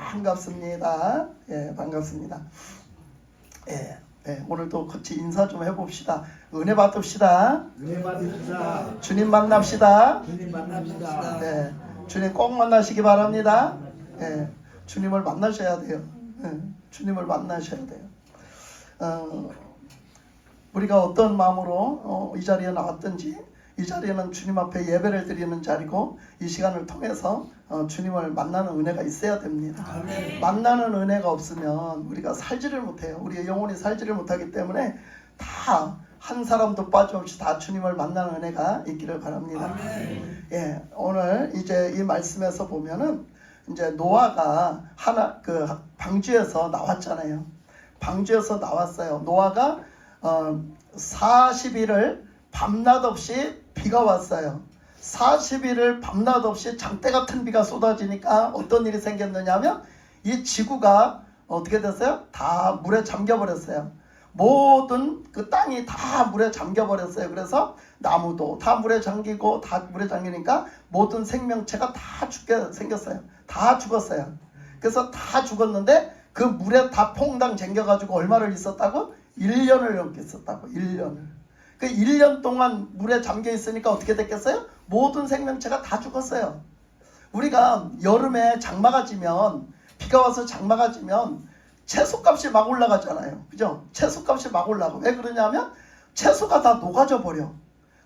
반갑습니다. 예, 반갑습니다. 오늘도 같이 인사 좀 해봅시다. 은혜 받읍시다. 은혜 받으시다. 주님 만납시다. 주님 만납시다. 주님 꼭 만나시기 바랍니다. 주님을 만나셔야 돼요. 주님을 만나셔야 돼요. 우리가 어떤 마음으로 이 자리에 나왔든지, 이 자리는 주님 앞에 예배를 드리는 자리고, 이 시간을 통해서 주님을 만나는 은혜가 있어야 됩니다. 아멘. 만나는 은혜가 없으면 우리가 살지를 못해요. 우리의 영혼이 살지를 못하기 때문에 다 한 사람도 빠짐없이 다 주님을 만나는 은혜가 있기를 바랍니다. 아멘. 오늘 이제 이 말씀에서 보면은 이제 노아가 그 방주에서 나왔잖아요. 방주에서 나왔어요. 노아가 40일을 밤낮 없이 비가 왔어요. 40일을 밤낮 없이 장대 같은 비가 쏟아지니까 어떤 일이 생겼느냐 하면 이 지구가 어떻게 됐어요? 다 물에 잠겨버렸어요. 모든 그 땅이 다 물에 잠겨버렸어요. 그래서 나무도 다 물에 잠기고, 다 물에 잠기니까 모든 생명체가 다 죽게 생겼어요. 다 죽었어요. 그래서 다 죽었는데 그 물에 다 퐁당 잠겨가지고 얼마를 있었다고? 1년을 넘게 있었다고. 1년을. 그 1년 동안 물에 잠겨 있으니까 어떻게 됐겠어요? 모든 생명체가 다 죽었어요. 우리가 여름에 장마가 지면, 비가 와서 장마가 지면 채소값이 막 올라가잖아요. 그죠? 채소값이 막 올라가. 왜 그러냐면 채소가 다 녹아져 버려.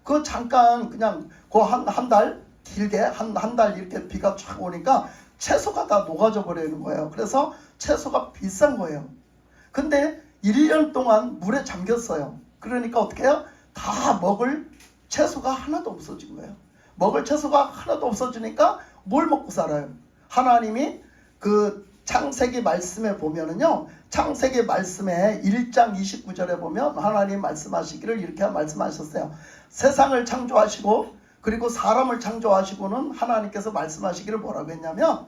그 잠깐 그냥 그 한 달, 길게 한 달 이렇게 비가 쫙 오니까 채소가 다 녹아져 버리는 거예요. 그래서 채소가 비싼 거예요. 근데 1년 동안 물에 잠겼어요. 그러니까 어떻게 해요? 다 먹을 채소가 하나도 없어진 거예요. 먹을 채소가 하나도 없어지니까 뭘 먹고 살아요? 하나님이 그 창세기 말씀에 보면은요, 창세기 말씀에 1장 29절에 보면 하나님 말씀하시기를 이렇게 말씀하셨어요. 세상을 창조하시고 그리고 사람을 창조하시고는 하나님께서 말씀하시기를 뭐라고 했냐면,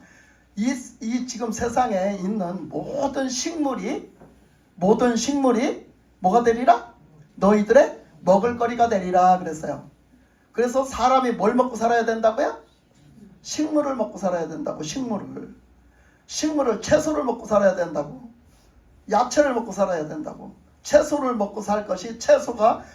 이 지금 세상에 있는 모든 식물이 뭐가 되리라? 너희들의 먹을거리가 되리라 그랬어요. 그래서 사람이 뭘 먹고 살아야 된다고요? 식물을 먹고 살아야 된다고. 식물을 채소를 먹고 살아야 된다고. 야채를 먹고 살아야 된다고. 채소를 먹고 살 것이,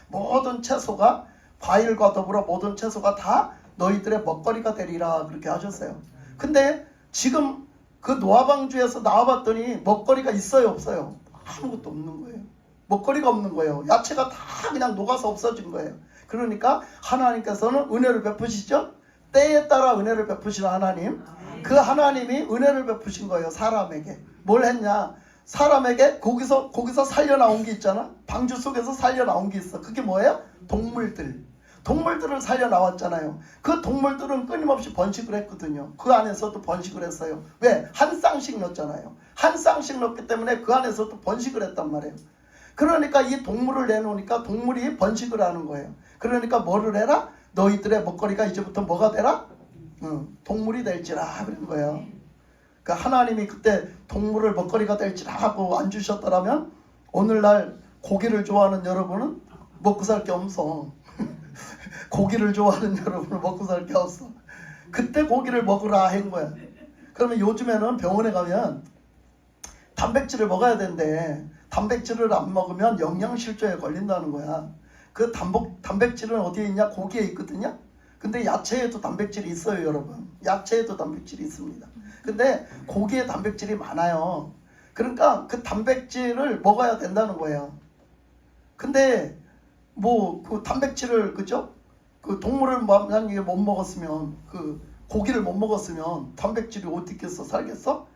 모든 채소가, 과일과 더불어 모든 채소가 다 너희들의 먹거리가 되리라 그렇게 하셨어요. 근데 지금 그 노아방주에서 나와봤더니 먹거리가 있어요, 없어요? 아무것도 없는 거예요. 먹거리가 없는 거예요. 야채가 다 그냥 녹아서 없어진 거예요. 그러니까 하나님께서는 은혜를 베푸시죠. 때에 따라 은혜를 베푸시는 하나님, 그 하나님이 은혜를 베푸신 거예요. 사람에게. 뭘 했냐? 사람에게 거기서 살려 나온 게 있잖아. 방주 속에서 살려 나온 게 있어. 그게 뭐예요? 동물들을 살려 나왔잖아요. 그 동물들은 끊임없이 번식을 했거든요. 그 안에서도 번식을 했어요. 왜? 한 쌍씩 넣었잖아요. 한 쌍씩 넣었기 때문에 그 안에서도 번식을 했단 말이에요. 그러니까 이 동물을 내놓으니까 동물이 번식을 하는 거예요. 그러니까 뭐를 해라? 너희들의 먹거리가 이제부터 뭐가 되라? 동물이 될지라 그런 거예요. 그러니까 하나님이 그때 동물을 먹거리가 될지라 하고 안 주셨더라면 오늘날 고기를 좋아하는 여러분은 먹고 살 게 없어. 고기를 좋아하는 여러분은 먹고 살 게 없어. 그때 고기를 먹으라 한 거야. 그러면 요즘에는 병원에 가면 단백질을 먹어야 된대. 단백질을 안 먹으면 영양실조에 걸린다는 거야. 그 단백질은 어디에 있냐? 고기에 있거든요. 근데 야채에도 단백질이 있어요, 여러분. 야채에도 단백질이 있습니다. 근데 고기에 단백질이 많아요. 그러니까 그 단백질을 먹어야 된다는 거예요. 근데 그 단백질을, 그죠? 그 동물을 만약에 못 먹었으면, 그 고기를 못 먹었으면 단백질이 어떻게 살겠어?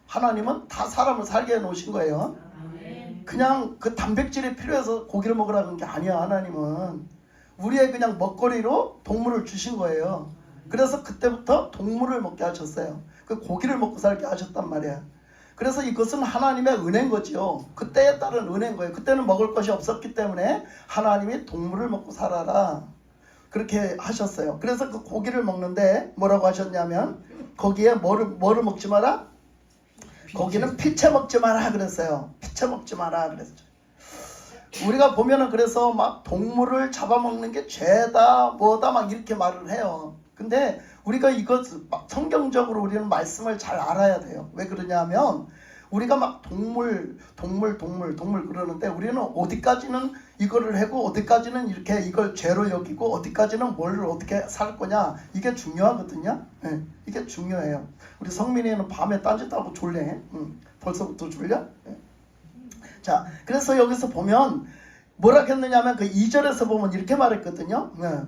하나님은 다 사람을 살게 해놓으신 거예요. 그냥 그 단백질이 필요해서 고기를 먹으라는 게 아니야. 하나님은 우리의 그냥 먹거리로 동물을 주신 거예요. 그래서 그때부터 동물을 먹게 하셨어요. 그 고기를 먹고 살게 하셨단 말이야. 그래서 이것은 하나님의 은혜인 거지요. 그때에 따른 은혜인 거예요. 그때는 먹을 것이 없었기 때문에 하나님이 동물을 먹고 살아라 그렇게 하셨어요. 그래서 그 고기를 먹는데 뭐라고 하셨냐면, 거기에 뭐를 먹지 마라? 고기는 피채 먹지 마라 그랬어요. 피채 먹지 마라 그랬죠. 우리가 보면은 그래서 막 동물을 잡아먹는 게 죄다 뭐다 막 이렇게 말을 해요. 근데 우리가 이것 성경적으로 우리는 말씀을 잘 알아야 돼요. 왜 그러냐면 우리가 막 동물 그러는데 우리는 어디까지는 이거를 하고 어디까지는 이렇게 이걸 죄로 여기고 어디까지는 뭘 어떻게 살 거냐, 이게 중요하거든요. 네, 이게 중요해요. 우리 성민이는 밤에 딴짓하고 졸래. 벌써부터 졸려? 네. 자, 그래서 여기서 보면 뭐라 했느냐면 그 2절에서 보면 이렇게 말했거든요. 네.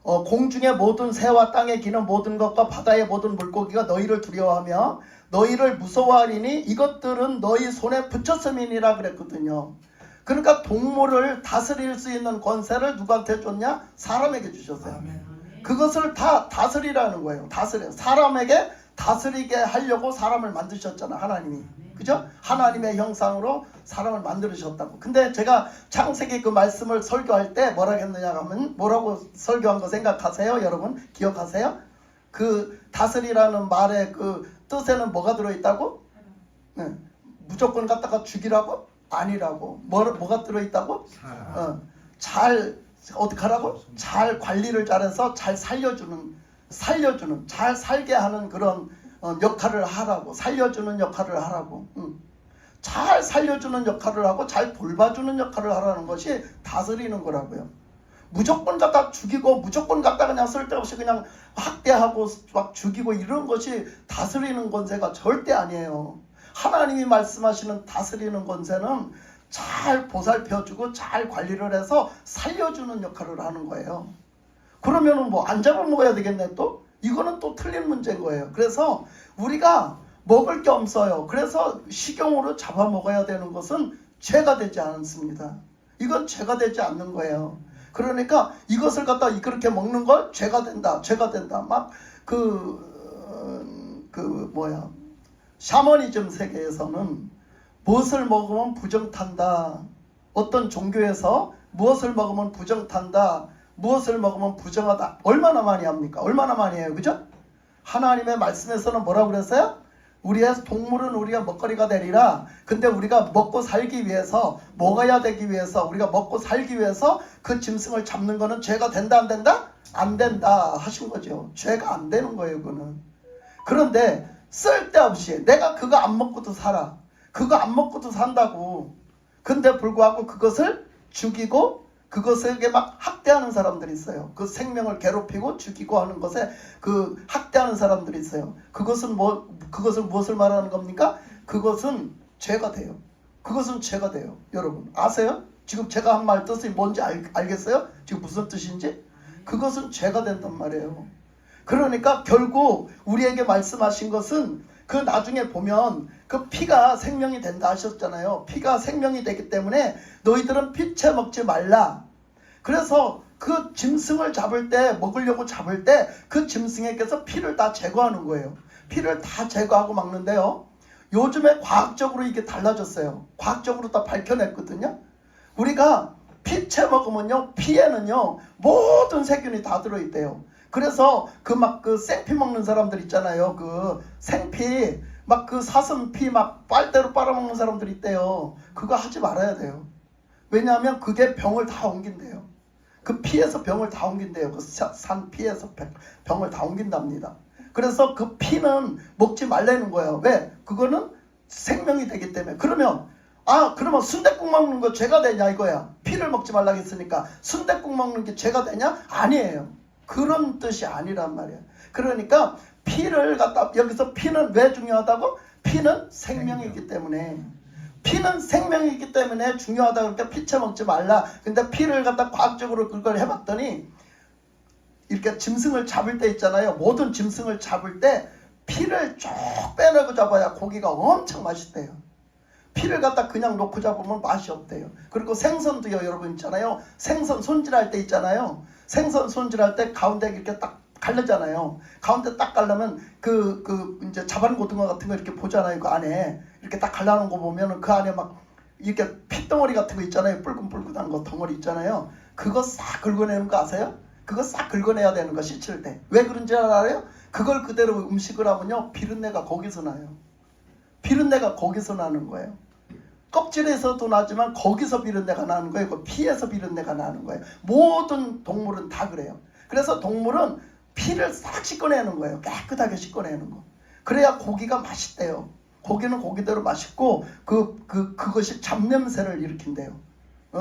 공중의 모든 새와 땅에 기는 모든 것과 바다의 모든 물고기가 너희를 두려워하며 너희를 무서워하리니 이것들은 너희 손에 붙였음이니라 그랬거든요. 그러니까 동물을 다스릴 수 있는 권세를 누구한테 줬냐? 사람에게 주셨어요. 그것을 다 다스리라는 거예요. 다스려. 사람에게 다스리게 하려고 사람을 만드셨잖아, 하나님이. 그죠? 하나님의 형상으로 사람을 만들으셨다고. 근데 제가 창세기 그 말씀을 설교할 때 뭐라고 했느냐 하면, 뭐라고 설교한 거 생각하세요? 여러분 기억하세요? 그 다스리라는 말의 그 뜻에는 뭐가 들어있다고? 네. 무조건 갖다가 죽이라고? 아니라고. 뭐가 들어있다고? 잘 어떻게 하라고? 잘 관리를 잘해서 잘 살려주는 잘 살게 하는 그런 역할을 하라고. 살려주는 역할을 하라고. 잘 살려주는 역할을 하고 잘 돌봐주는 역할을 하라는 것이 다스리는 거라고요. 무조건 갖다 죽이고 무조건 갖다 그냥 쓸데없이 그냥 학대하고 막 죽이고 이런 것이 다스리는 권세가 절대 아니에요. 하나님이 말씀하시는 다스리는 권세는 잘 보살펴주고 잘 관리를 해서 살려주는 역할을 하는 거예요. 그러면은 뭐 안 잡아먹어야 되겠네 또? 이거는 또 틀린 문제인 거예요. 그래서 우리가 먹을 게 없어요. 그래서 식용으로 잡아먹어야 되는 것은 죄가 되지 않습니다. 이건 죄가 되지 않는 거예요. 그러니까 이것을 갖다 그렇게 먹는 걸 죄가 된다. 막 샤머니즘 세계에서는 무엇을 먹으면 부정탄다. 어떤 종교에서 무엇을 먹으면 부정탄다. 무엇을 먹으면 부정하다. 얼마나 많이 합니까? 얼마나 많이 해요. 그죠? 하나님의 말씀에서는 뭐라고 그랬어요? 우리의 동물은 우리가 먹거리가 되리라. 근데 우리가 먹고 살기 위해서, 먹어야 되기 위해서, 우리가 먹고 살기 위해서 그 짐승을 잡는 거는 죄가 된다 안 된다? 안 된다 하신 거죠. 죄가 안 되는 거예요. 그거는. 그런데 쓸데없이 내가 그거 안 먹고도 살아. 그거 안 먹고도 산다고. 근데 불구하고 그것을 죽이고 그것에게 막 학대하는 사람들이 있어요. 그 생명을 괴롭히고 죽이고 하는 것에 그 학대하는 사람들이 있어요. 그것은 무엇을 말하는 겁니까? 그것은 죄가 돼요. 그것은 죄가 돼요. 여러분 아세요? 지금 제가 한 말 뜻이 뭔지 알겠어요? 지금 무슨 뜻인지? 그것은 죄가 된단 말이에요. 그러니까 결국 우리에게 말씀하신 것은 그 나중에 보면 그 피가 생명이 된다 하셨잖아요. 피가 생명이 되기 때문에 너희들은 피채 먹지 말라. 그래서 그 짐승을 잡을 때, 먹으려고 잡을 때 그 짐승에게서 피를 다 제거하는 거예요. 피를 다 제거하고 막는데요. 요즘에 과학적으로 이게 달라졌어요. 과학적으로 다 밝혀냈거든요. 우리가 피채 먹으면요, 피에는요 모든 세균이 다 들어있대요. 그래서 그 생피 먹는 사람들 있잖아요. 그 생피, 막 그 사슴피 막 빨대로 빨아먹는 사람들 있대요. 그거 하지 말아야 돼요. 왜냐하면 그게 병을 다 옮긴대요. 그 피에서 병을 다 옮긴대요. 그 산 피에서 병을 다 옮긴답니다. 그래서 그 피는 먹지 말라는 거예요. 왜? 그거는 생명이 되기 때문에. 그러면 순댓국 먹는 거 죄가 되냐 이거야. 피를 먹지 말라고 했으니까 순댓국 먹는 게 죄가 되냐? 아니에요. 그런 뜻이 아니란 말이야. 그러니까 피를 갖다, 여기서 피는 왜 중요하다고? 피는 생명이기 때문에. 피는 생명이기 때문에 중요하다. 그러니까 피채 먹지 말라. 근데 피를 갖다 과학적으로 그걸 해봤더니 이렇게 짐승을 잡을 때 있잖아요. 모든 짐승을 잡을 때 피를 쭉 빼내고 잡아야 고기가 엄청 맛있대요. 피를 갖다 그냥 놓고 잡으면 맛이 없대요. 그리고 생선도요, 여러분 있잖아요. 생선 손질할 때 있잖아요. 생선 손질할 때 가운데 이렇게 딱 갈르잖아요. 가운데 딱 갈르면 이제 자반고등어 같은 거 이렇게 보잖아요. 그 안에 이렇게 딱 갈라놓은 거 보면은 그 안에 막 이렇게 핏덩어리 같은 거 있잖아요. 뿔끈뿔끈한 거 덩어리 있잖아요. 그거 싹 긁어내는 거 아세요? 그거 싹 긁어내야 되는 거, 씻을 때. 왜 그런지 알아요? 그걸 그대로 음식을 하면요, 비린내가 거기서 나요. 비린내가 거기서 나는 거예요. 껍질에서도 나지만 거기서 비린내가 나는 거예요. 그 피에서 비린내가 나는 거예요. 모든 동물은 다 그래요. 그래서 동물은 피를 싹 씻어내는 거예요. 깨끗하게 씻어내는 거. 그래야 고기가 맛있대요. 고기는 고기대로 맛있고 그것이 잡냄새를 일으킨대요.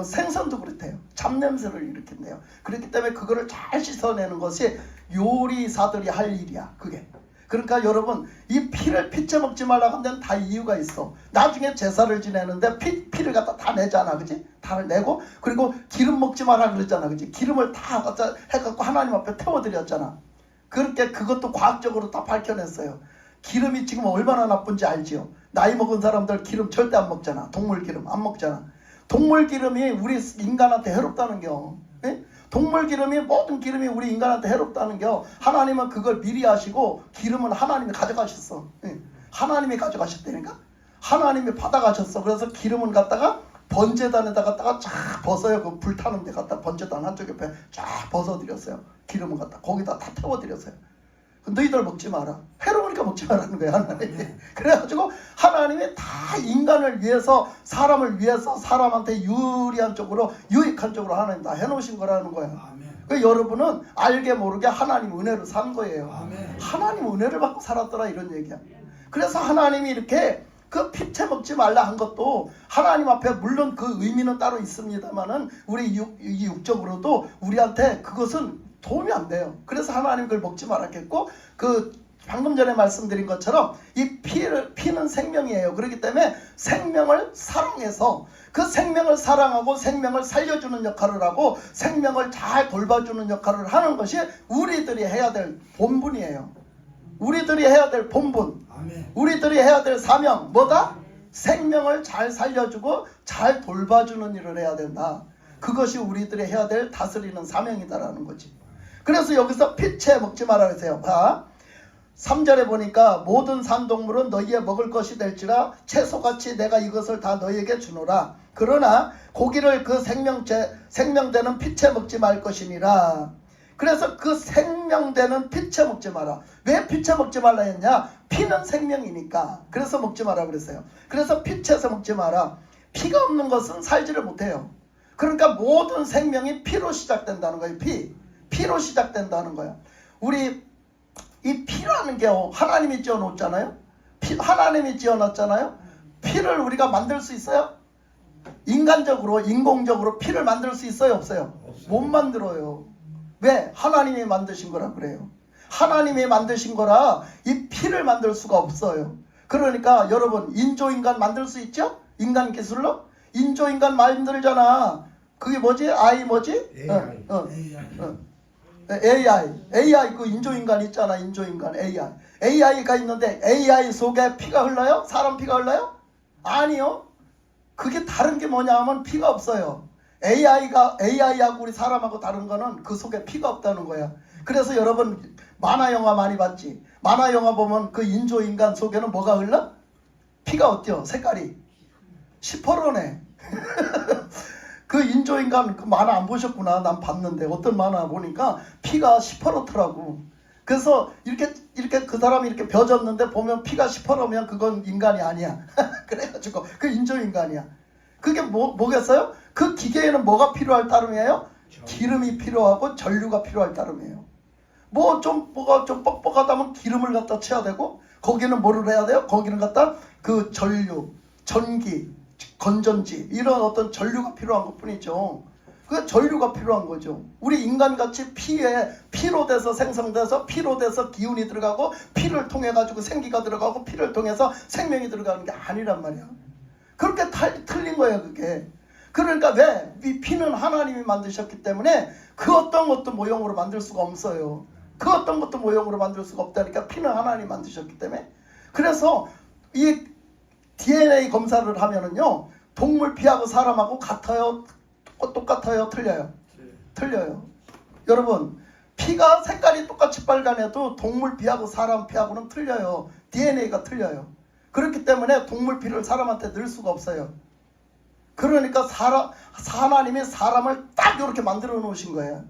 생선도 그렇대요. 잡냄새를 일으킨대요. 그렇기 때문에 그거를 잘 씻어내는 것이 요리사들이 할 일이야. 그게. 그러니까 여러분 이 피를 피째 먹지 말라고 하는 데는 다 이유가 있어. 나중에 제사를 지내는데 피를 갖다 다 내잖아. 그지? 다 내고 그리고 기름 먹지 마라 그랬잖아. 그지? 기름을 다 갖다 해갖고 하나님 앞에 태워드렸잖아. 그렇게 그것도 과학적으로 다 밝혀냈어요. 기름이 지금 얼마나 나쁜지 알지요? 나이 먹은 사람들 기름 절대 안 먹잖아. 동물 기름 안 먹잖아. 동물 기름이 우리 인간한테 해롭다는 겨. 예? 동물 기름이 모든 기름이 우리 인간한테 해롭다는 겨. 하나님은 그걸 미리 하시고 기름은 하나님이 가져가셨어. 예? 하나님이 가져가셨다니까. 하나님이 받아가셨어. 그래서 기름은 갖다가 번제단에다 갖다가 쫙 벗어요. 그 불타는 데 갖다 번제단 한쪽 옆에 쫙 벗어드렸어요. 기름을 갖다 거기다 다 태워드렸어요. 너희들 먹지 마라. 해로우니까 먹지 말라는 거야 하나님이. 그래가지고 하나님이 다 인간을 위해서 사람을 위해서 사람한테 유리한 쪽으로 유익한 쪽으로 하나님 다 해놓으신 거라는 거야. 그 여러분은 알게 모르게 하나님 은혜로 산 거예요. 아멘. 하나님 은혜를 받고 살았더라 이런 얘기야. 그래서 하나님이 이렇게 그 피채 먹지 말라 한 것도 하나님 앞에 물론 그 의미는 따로 있습니다만은 우리 육적으로도 우리한테 그것은 도움이 안 돼요. 그래서 하나님 그걸 먹지 말았겠고 그 방금 전에 말씀드린 것처럼 이 피는 생명이에요. 그렇기 때문에 생명을 사랑해서 그 생명을 사랑하고 생명을 살려주는 역할을 하고 생명을 잘 돌봐주는 역할을 하는 것이 우리들이 해야 될 본분이에요. 우리들이 해야 될 본분. 아멘. 우리들이 해야 될 사명 뭐다? 생명을 잘 살려주고 잘 돌봐주는 일을 해야 된다. 그것이 우리들이 해야 될 다스리는 사명이다라는 거지. 그래서 여기서 피채 먹지 말라 그랬어요. 봐. 3절에 보니까 모든 산동물은 너희의 먹을 것이 될지라 채소같이 내가 이것을 다 너희에게 주노라. 그러나 고기를 그 생명되는 피채 먹지 말 것이니라. 그래서 그 생명되는 피채 먹지 마라. 왜 피채 먹지 말라 했냐? 피는 생명이니까. 그래서 먹지 마라 그랬어요. 그래서 피채에서 먹지 마라. 피가 없는 것은 살지를 못해요. 그러니까 모든 생명이 피로 시작된다는 거예요. 피로 시작된다는 거야. 우리 이 피라는 게 하나님이 지어놓잖아요. 하나님이 지어놨잖아요. 피를 우리가 만들 수 있어요? 인간적으로 인공적으로 피를 만들 수 있어요? 없어요? 못 만들어요. 왜? 하나님이 만드신 거라 그래요. 하나님이 만드신 거라 이 피를 만들 수가 없어요. 그러니까 여러분 인조인간 만들 수 있죠? 인간 기술로? 인조인간 만들잖아. 그게 뭐지? 뭐지? AI 그 인조인간 있잖아. 인조인간 AI가 있는데 AI 속에 피가 흘러요? 사람 피가 흘러요? 아니요. 그게 다른 게 뭐냐 하면 피가 없어요. AI하고 우리 사람하고 다른 거는 그 속에 피가 없다는 거야. 그래서 여러분 만화 영화 많이 봤지? 만화 영화 보면 그 인조인간 속에는 뭐가 흘러? 피가 어때요? 색깔이 10%네. 그 인조인간 그 만화 안 보셨구나. 난 봤는데 어떤 만화 보니까 피가 10%더라고. 그래서 이렇게 그 사람이 이렇게 벼졌는데 보면 피가 10%면 그건 인간이 아니야. 그래가지고 그 인조인간이야. 그게 뭐겠어요? 그 기계에는 뭐가 필요할 따름이에요? 기름이 필요하고 전류가 필요할 따름이에요. 뭐가 좀 뻑뻑하다면 기름을 갖다 쳐야 되고 거기는 뭐를 해야 돼요? 거기는 갖다 그 전류, 전기, 건전지 이런 어떤 전류가 필요한 것 뿐이죠. 그 전류가 필요한 거죠. 우리 인간같이 피로 돼서 생성돼서 피로 돼서 기운이 들어가고 피를 통해 가지고 생기가 들어가고 피를 통해서 생명이 들어가는 게 아니란 말이야. 그렇게 틀린 거예요 그게. 그러니까 왜? 이 피는 하나님이 만드셨기 때문에 그 어떤 것도 모형으로 만들 수가 없어요. 그 어떤 것도 모형으로 만들 수가 없다니까. 피는 하나님이 만드셨기 때문에. 그래서 이 DNA 검사를 하면은요 동물 피하고 사람하고 같아요? 똑같아요? 틀려요? 틀려요. 여러분 피가 색깔이 똑같이 빨간해도 동물 피하고 사람 피하고는 틀려요. DNA가 틀려요. 그렇기 때문에 동물 피를 사람한테 넣을 수가 없어요. 그러니까 하나님이 사람을 딱 이렇게 만들어 놓으신 거예요.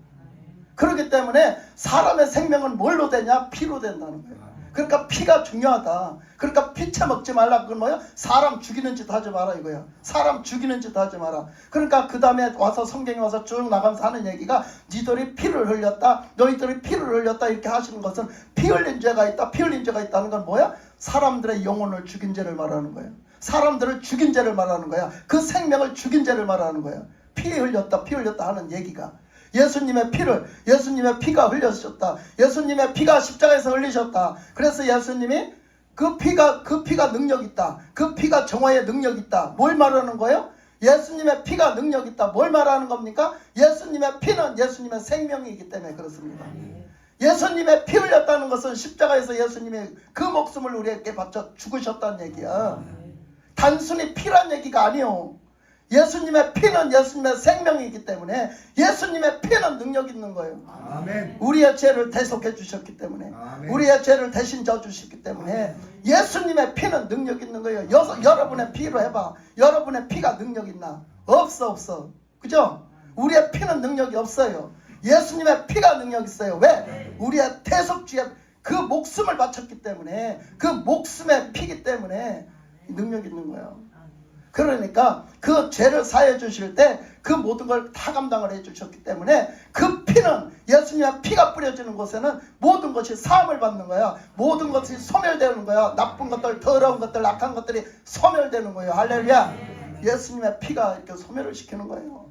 그렇기 때문에 사람의 생명은 뭘로 되냐? 피로 된다는 거예요. 그러니까 피가 중요하다. 그러니까 피채 먹지 말라. 그건 뭐야? 사람 죽이는 짓 하지 마라 이거야. 사람 죽이는 짓 하지 마라. 그러니까 그 다음에 와서 성경에 와서 쭉 나가면서 하는 얘기가 니들이 피를 흘렸다. 너희들이 피를 흘렸다. 이렇게 하시는 것은 피 흘린 죄가 있다. 피 흘린 죄가 있다는 건 뭐야? 사람들의 영혼을 죽인 죄를 말하는 거예요. 사람들을 죽인 죄를 말하는 거야. 그 생명을 죽인 죄를 말하는 거야. 피 흘렸다. 피 흘렸다 하는 얘기가. 예수님의 피가 흘려졌다. 예수님의 피가 십자가에서 흘리셨다. 그래서 예수님이 그 피가 능력 있다. 그 피가 정화의 능력 있다. 뭘 말하는 거예요? 예수님의 피가 능력 있다. 뭘 말하는 겁니까? 예수님의 피는 예수님의 생명이기 때문에 그렇습니다. 예수님의 피 흘렸다는 것은 십자가에서 예수님이 그 목숨을 우리에게 바쳐 죽으셨다는 얘기야. 단순히 피란 얘기가 아니요. 예수님의 피는 예수님의 생명이기 때문에 예수님의 피는 능력 있는 거예요. 아멘. 우리의 죄를 대속해 주셨기 때문에, 아멘. 우리의 죄를 대신 져 주셨기 때문에 예수님의 피는 능력 있는 거예요. 여러분의 피로 해봐. 여러분의 피가 능력 있나? 없어. 그죠? 우리의 피는 능력이 없어요. 예수님의 피가 능력 있어요. 왜? 우리의 대속주의 그 목숨을 바쳤기 때문에, 그 목숨의 피기 때문에 능력 있는 거예요. 그러니까 그 죄를 사해 주실 때 그 모든 걸 다 감당을 해 주셨기 때문에 그 피는, 예수님의 피가 뿌려지는 곳에는 모든 것이 사함을 받는 거야. 모든 것이 소멸되는 거야. 나쁜 것들, 더러운 것들, 악한 것들이 소멸되는 거예요. 할렐루야. 예수님의 피가 이렇게 소멸을 시키는 거예요.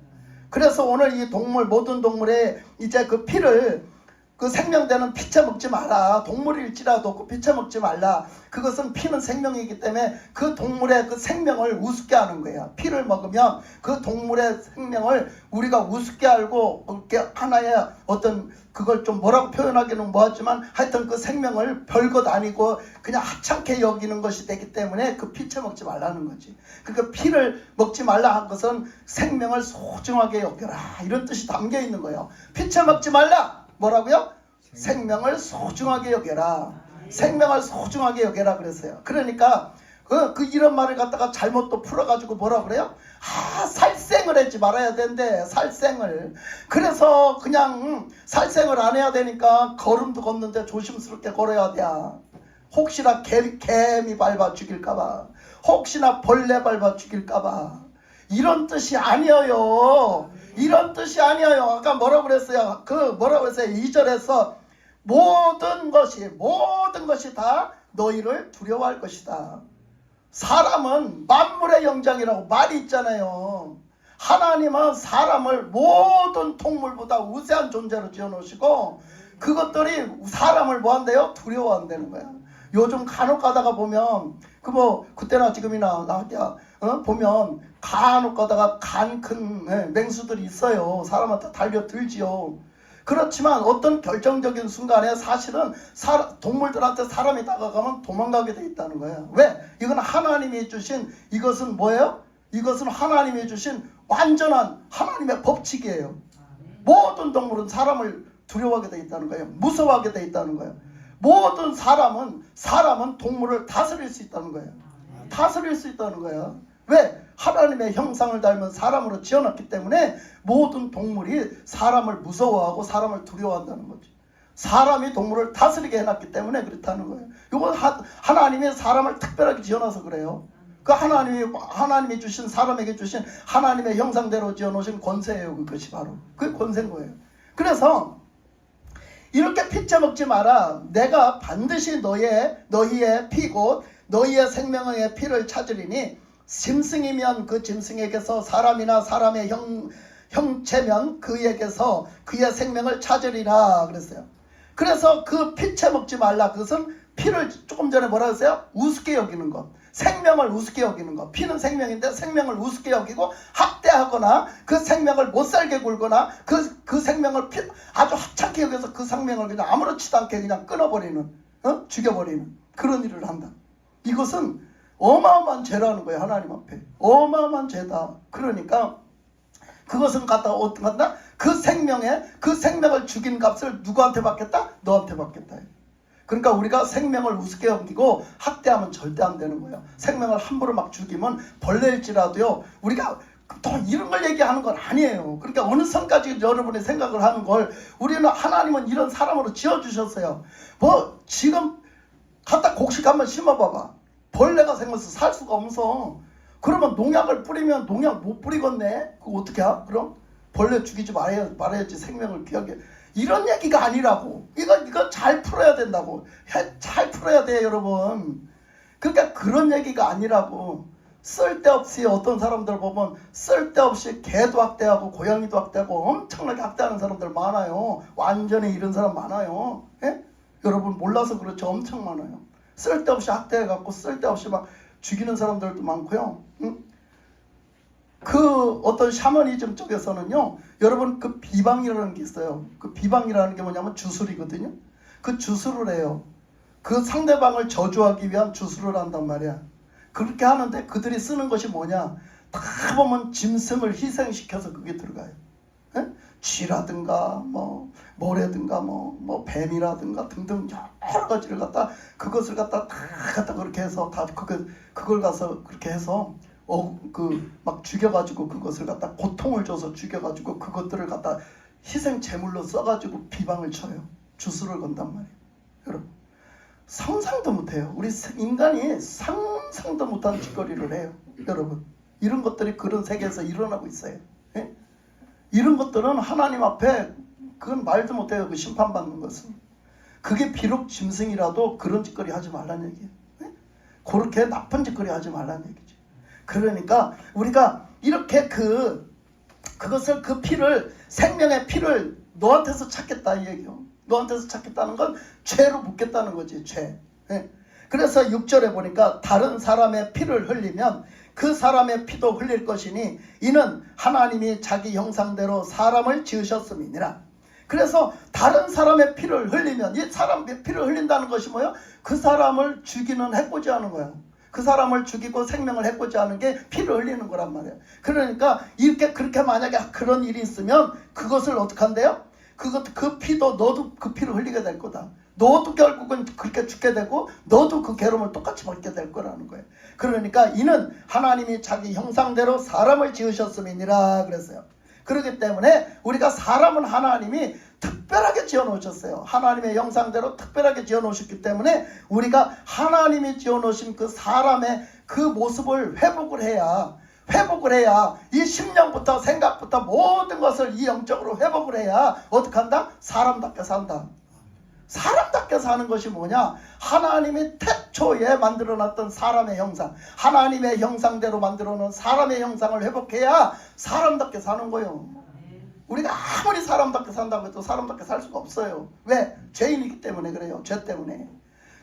그래서 오늘 이 동물, 모든 동물의 이제 그 피를, 그 생명되는 피채 먹지 마라. 동물일지라도 그 피채 먹지 말라. 그것은 피는 생명이기 때문에 그 동물의 그 생명을 우습게 하는 거예요. 피를 먹으면 그 동물의 생명을 우리가 우습게 알고 이렇게 하나의 어떤 그걸 좀 뭐라고 표현하기는 뭐하지만 하여튼 그 생명을 별것 아니고 그냥 하찮게 여기는 것이 되기 때문에 그 피채 먹지 말라는 거지. 그러니까 피를 먹지 말라 한 것은 생명을 소중하게 여겨라, 이런 뜻이 담겨 있는 거예요. 피채 먹지 말라. 뭐라고요? 생명을 소중하게 여겨라. 생명을 소중하게 여겨라 그랬어요. 그러니까 그 이런 말을 갖다가 잘못 또 풀어가지고 뭐라 그래요? 살생을 하지 말아야 된대. 살생을. 그래서 그냥 살생을 안 해야 되니까 걸음도 걷는데 조심스럽게 걸어야 돼. 혹시나 개미 밟아 죽일까봐, 혹시나 벌레 밟아 죽일까봐. 이런 뜻이 아니에요. 이런 뜻이 아니에요. 아까 뭐라고 그랬어요? 뭐라고 했어요? 2절에서 모든 것이 다 너희를 두려워할 것이다. 사람은 만물의 영장이라고 말이 있잖아요. 하나님은 사람을 모든 동물보다 우세한 존재로 지어놓으시고 그것들이 사람을 뭐한대요? 두려워한다는 거야. 요즘 간혹 가다가 보면 그때나 지금이나 보면 간혹 가다가 간 큰 맹수들이 있어요. 사람한테 달려들지요. 그렇지만 어떤 결정적인 순간에 사실은 동물들한테 사람이 다가가면 도망가게 돼 있다는 거예요. 왜? 이건 하나님이 주신, 이것은 뭐예요? 이것은 하나님이 주신 완전한 하나님의 법칙이에요. 모든 동물은 사람을 두려워하게 돼 있다는 거예요. 무서워하게 돼 있다는 거예요. 모든 사람은 동물을 다스릴 수 있다는 거예요. 다스릴 수 있다는 거예요. 왜? 하나님의 형상을 닮은 사람으로 지어놨기 때문에 모든 동물이 사람을 무서워하고 사람을 두려워한다는 거죠. 사람이 동물을 다스리게 해놨기 때문에 그렇다는 거예요. 이건 하나님이 사람을 특별하게 지어놔서 그래요. 그 하나님이 주신, 사람에게 주신 하나님의 형상대로 지어놓으신 권세예요. 그것이 바로 그게 권세인 거예요. 그래서 이렇게 피채 먹지 마라. 내가 반드시 너희의 피고 너희의 생명의 피를 찾으리니 짐승이면 그 짐승에게서, 사람이나 사람의 형체면 그에게서 그의 생명을 찾으리라 그랬어요. 그래서 그 피채 먹지 말라. 그것은 피를 조금 전에 뭐라 했어요? 우습게 여기는 것. 생명을 우습게 여기는 것. 피는 생명인데 생명을 우습게 여기고 학대하거나 그 생명을 못살게 굴거나 그 생명을 아주 하찮게 여겨서 그 생명을 그냥 아무렇지도 않게 그냥 끊어버리는, 죽여버리는 그런 일을 한다. 이것은 어마어마한 죄라는 거예요. 하나님 앞에 어마어마한 죄다. 그러니까 그것은 어떻게 한다? 그 생명을 죽인 값을 누구한테 받겠다? 너한테 받겠다. 그러니까 우리가 생명을 우습게 여기고 학대하면 절대 안 되는 거예요. 생명을 함부로 막 죽이면 벌레일지라도요, 우리가 또 이런 걸 얘기하는 건 아니에요. 그러니까 어느 선까지 여러분이 생각을 하는 걸, 하나님은 이런 사람으로 지어주셨어요. 지금 갖다 곡식 한번 심어봐봐. 벌레가 생겨서 살 수가 없어. 그러면 농약을 뿌리면 농약 못 뿌리겠네. 그거 어떻게 하? 그럼 벌레 죽이지 말아야지 생명을 귀하게. 이런 얘기가 아니라고. 이거 잘 풀어야 된다고. 잘 풀어야 돼 여러분. 그러니까 그런 얘기가 아니라고. 쓸데없이 어떤 사람들 보면 쓸데없이 개도 학대하고 고양이도 학대하고 엄청나게 학대하는 사람들 많아요. 완전히 이런 사람 많아요. 예? 여러분 몰라서 그렇죠. 엄청 많아요. 쓸데없이 학대해갖고 쓸데없이 막 죽이는 사람들도 많고요. 응? 그 어떤 샤머니즘 쪽에서는요. 여러분 그 비방이라는 게 있어요. 그 비방이라는 게 뭐냐면 주술이거든요. 그 주술을 해요. 그 상대방을 저주하기 위한 주술을 한단 말이야. 그렇게 하는데 그들이 쓰는 것이 뭐냐? 다 보면 짐승을 희생시켜서 그게 들어가요. 예? 쥐라든가 모래든가 뱀이라든가 등등 여러 가지를 그것을 다 그렇게 해서 다 그걸 가서 그렇게 해서 막 죽여가지고 그것을 갖다 고통을 줘서 죽여가지고 그것들을 갖다 희생 제물로 써가지고 비방을 쳐요. 주술을 건단 말이에요. 여러분 상상도 못해요. 우리 인간이 상상도 못한 짓거리를 해요. 여러분 이런 것들이 그런 세계에서 일어나고 있어요. 예? 이런 것들은 하나님 앞에 그건 말도 못해요. 그 심판받는 것은. 그게 비록 짐승이라도 그런 짓거리 하지 말라는 얘기예요. 예? 그렇게 나쁜 짓거리 하지 말라는 얘기죠. 그러니까 우리가 이렇게 그것을 그 피를 생명의 피를 너한테서 찾겠다 이 얘기요. 너한테서 찾겠다는 건 죄로 묻겠다는 거지. 죄. 예? 그래서 6절에 보니까 다른 사람의 피를 흘리면 그 사람의 피도 흘릴 것이니 이는 하나님이 자기 형상대로 사람을 지으셨음이니라. 그래서 다른 사람의 피를 흘리면 이 사람의 피를 흘린다는 것이 뭐예요? 그 사람을 죽이는 해코지 하는 거예요. 그 사람을 죽이고 생명을 해코지 하는 게 피를 흘리는 거란 말이에요. 그러니까 그렇게 만약에 그런 일이 있으면 그것을 어떻게 한대요? 그 피도 너도 그 피를 흘리게 될 거다. 너도 결국은 그렇게 죽게 되고 너도 그 괴로움을 똑같이 받게 될 거라는 거예요. 그러니까 이는 하나님이 자기 형상대로 사람을 지으셨음이니라 그랬어요. 그렇기 때문에 우리가 사람은 하나님이 특별하게 지어놓으셨어요. 하나님의 형상대로 특별하게 지어놓으셨기 때문에 우리가 하나님이 지어놓으신 그 사람의 그 모습을 회복을 해야 이 심령부터 생각부터 모든 것을 이 영적으로 회복을 해야 어떻게 한다? 사람답게 산다. 사람답게 사는 것이 뭐냐? 하나님이 태초에 만들어놨던 사람의 형상, 하나님의 형상대로 만들어놓은 사람의 형상을 회복해야 사람답게 사는 거예요. 우리가 아무리 사람답게 산다고 해도 사람답게 살 수가 없어요. 왜? 죄인이기 때문에 그래요. 죄 때문에.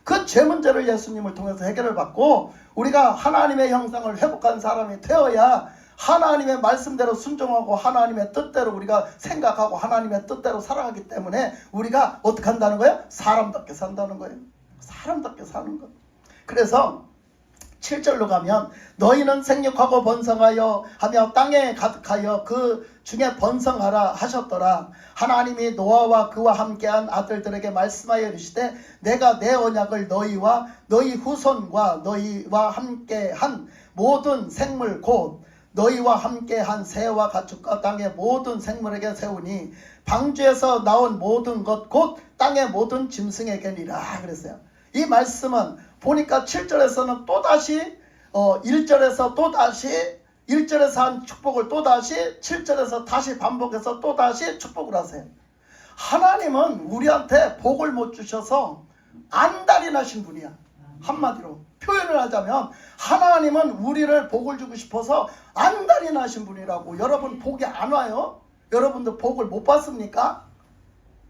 그 죄 문제를 예수님을 통해서 해결을 받고 우리가 하나님의 형상을 회복한 사람이 되어야 하나님의 말씀대로 순종하고 하나님의 뜻대로 우리가 생각하고 하나님의 뜻대로 살아가기 때문에 우리가 어떻게 한다는 거예요? 사람답게 산다는 거예요. 사람답게 사는 것. 그래서 7절로 가면 너희는 생육하고 번성하여 하며 땅에 가득하여 그 중에 번성하라 하셨더라. 하나님이 노아와 그와 함께한 아들들에게 말씀하여 이르시되 내가 내 언약을 너희와 너희 후손과 너희와 함께한 모든 생물 곧 너희와 함께한 새와 가축과 땅의 모든 생물에게 세우니 방주에서 나온 모든 것 곧 땅의 모든 짐승에게니라 그랬어요. 이 말씀은 보니까 7절에서는 또다시 1절에서 또다시 1절에서 한 축복을 또다시 7절에서 다시 반복해서 또다시 축복을 하세요. 하나님은 우리한테 복을 못 주셔서 안달이 나신 분이야. 한마디로 표현을 하자면 하나님은 우리를 복을 주고 싶어서 안달이 나신 분이라고. 여러분 복이 안 와요? 여러분들 복을 못 받습니까?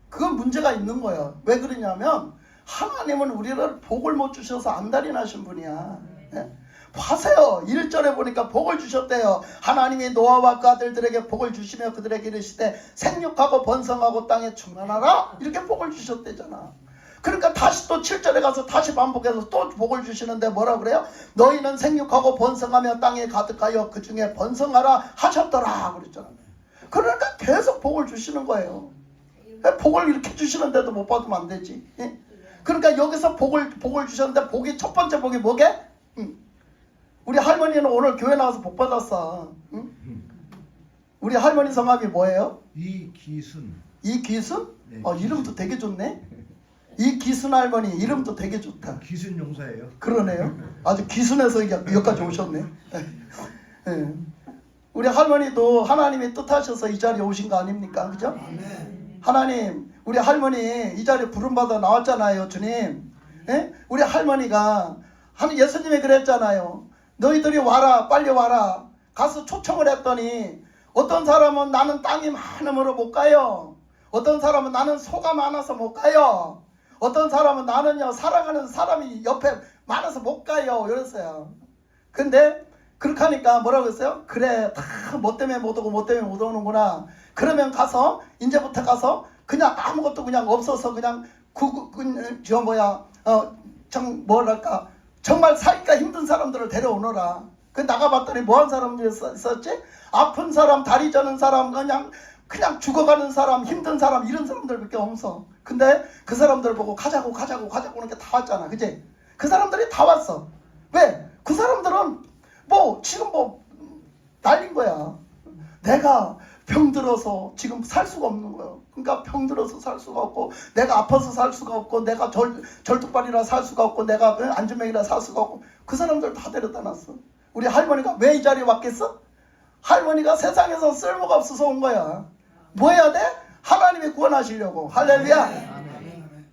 그건 문제가 있는 거예요. 왜 그러냐면 하나님은 우리를 복을 못 주셔서 안달이 나신 분이야. 네? 하세요. 1절에 보니까 복을 주셨대요. 하나님이 노아와 그 아들들에게 복을 주시며 그들에게 이르시되 생육하고 번성하고 땅에 충만하라 이렇게 복을 주셨대잖아. 그러니까 다시 또 7절에 가서 다시 반복해서 또 복을 주시는데 뭐라 그래요? 너희는 생육하고 번성하며 땅에 가득하여 그 중에 번성하라 하셨더라 그랬잖아요. 그러니까 계속 복을 주시는 거예요. 복을 이렇게 주시는데도 못 받으면 안 되지. 그러니까 여기서 복을 주셨는데 복이 첫 번째 복이 뭐게? 우리 할머니는 오늘 교회 나와서 복 받았어. 우리 할머니 성함이 뭐예요? 이기순. 이기순? 네, 이름도 되게 좋네. 이 기순 할머니 이름도 되게 좋다. 기순 용사예요. 그러네요. 아주 기순에서 여기까지 오셨네. 예. 우리 할머니도 하나님이 뜻하셔서 이 자리에 오신 거 아닙니까? 그죠? 하나님, 우리 할머니 이 자리에 부름받아 나왔잖아요, 주님. 예? 우리 할머니가 예수님이 그랬잖아요. 너희들이 와라, 빨리 와라. 가서 초청을 했더니 어떤 사람은 나는 땅이 많음으로 못 가요. 어떤 사람은 나는 소가 많아서 못 가요. 어떤 사람은 나는요 사랑하는 사람이 옆에 많아서 못 가요. 이랬어요. 근데 그렇게 하니까 뭐라고 했어요? 그래, 다 뭐 때문에 못 오고 뭐 때문에 못 오는구나. 그러면 가서 이제부터 가서 그냥 아무것도 그냥 없어서 그냥 정말 살기가 힘든 사람들을 데려오너라. 그 나가봤더니 뭐한 사람들이 있었지? 아픈 사람, 다리 저는 사람, 그냥 죽어가는 사람, 힘든 사람, 이런 사람들밖에 없어. 근데 그 사람들 보고 가자고 하는 게 다 왔잖아. 그치? 그 사람들이 다 왔어. 왜? 그 사람들은 지금 날린 거야. 내가 병들어서 지금 살 수가 없는 거예요. 그러니까 병들어서 살 수가 없고, 내가 아파서 살 수가 없고, 내가 절뚝발이라 살 수가 없고, 내가 안전병이라 살 수가 없고, 그 사람들 다 데려다 놨어. 우리 할머니가 왜 이 자리에 왔겠어? 할머니가 세상에서 쓸모가 없어서 온 거야. 뭐 해야 돼? 하나님이 구원하시려고. 할렐루야.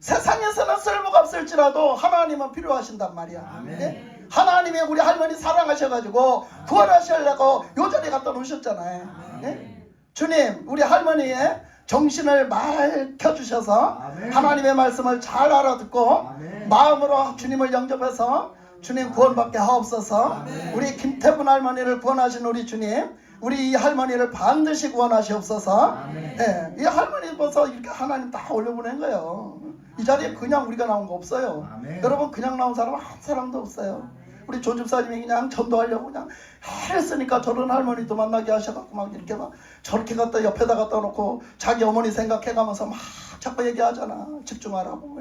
세상에서는 쓸모가 없을지라도 하나님은 필요하신단 말이야. 예? 하나님이 우리 할머니 사랑하셔가지고 구원하시려고 요 자리에 갖다 놓으셨잖아요. 예? 주님, 우리 할머니의 정신을 맑혀주셔서 하나님의 말씀을 잘 알아듣고 마음으로 주님을 영접해서 주님 구원받게 하옵소서. 우리 김태분 할머니를 구원하신 우리 주님, 우리 이 할머니를 반드시 구원하시옵소서. 예, 이 할머니 벌써 이렇게 하나님 다 올려보낸 거예요. 이 자리에 그냥 우리가 나온 거 없어요. 여러분, 그냥 나온 사람 한 사람도 없어요. 우리 조 집사님이 그냥 전도하려고 그냥 해를 쓰니까 저런 할머니도 만나게 하셔갖고 막 이렇게 막 저렇게 갖다 옆에다 갖다 놓고 자기 어머니 생각해가면서 막 자꾸 얘기하잖아. 집중하라고.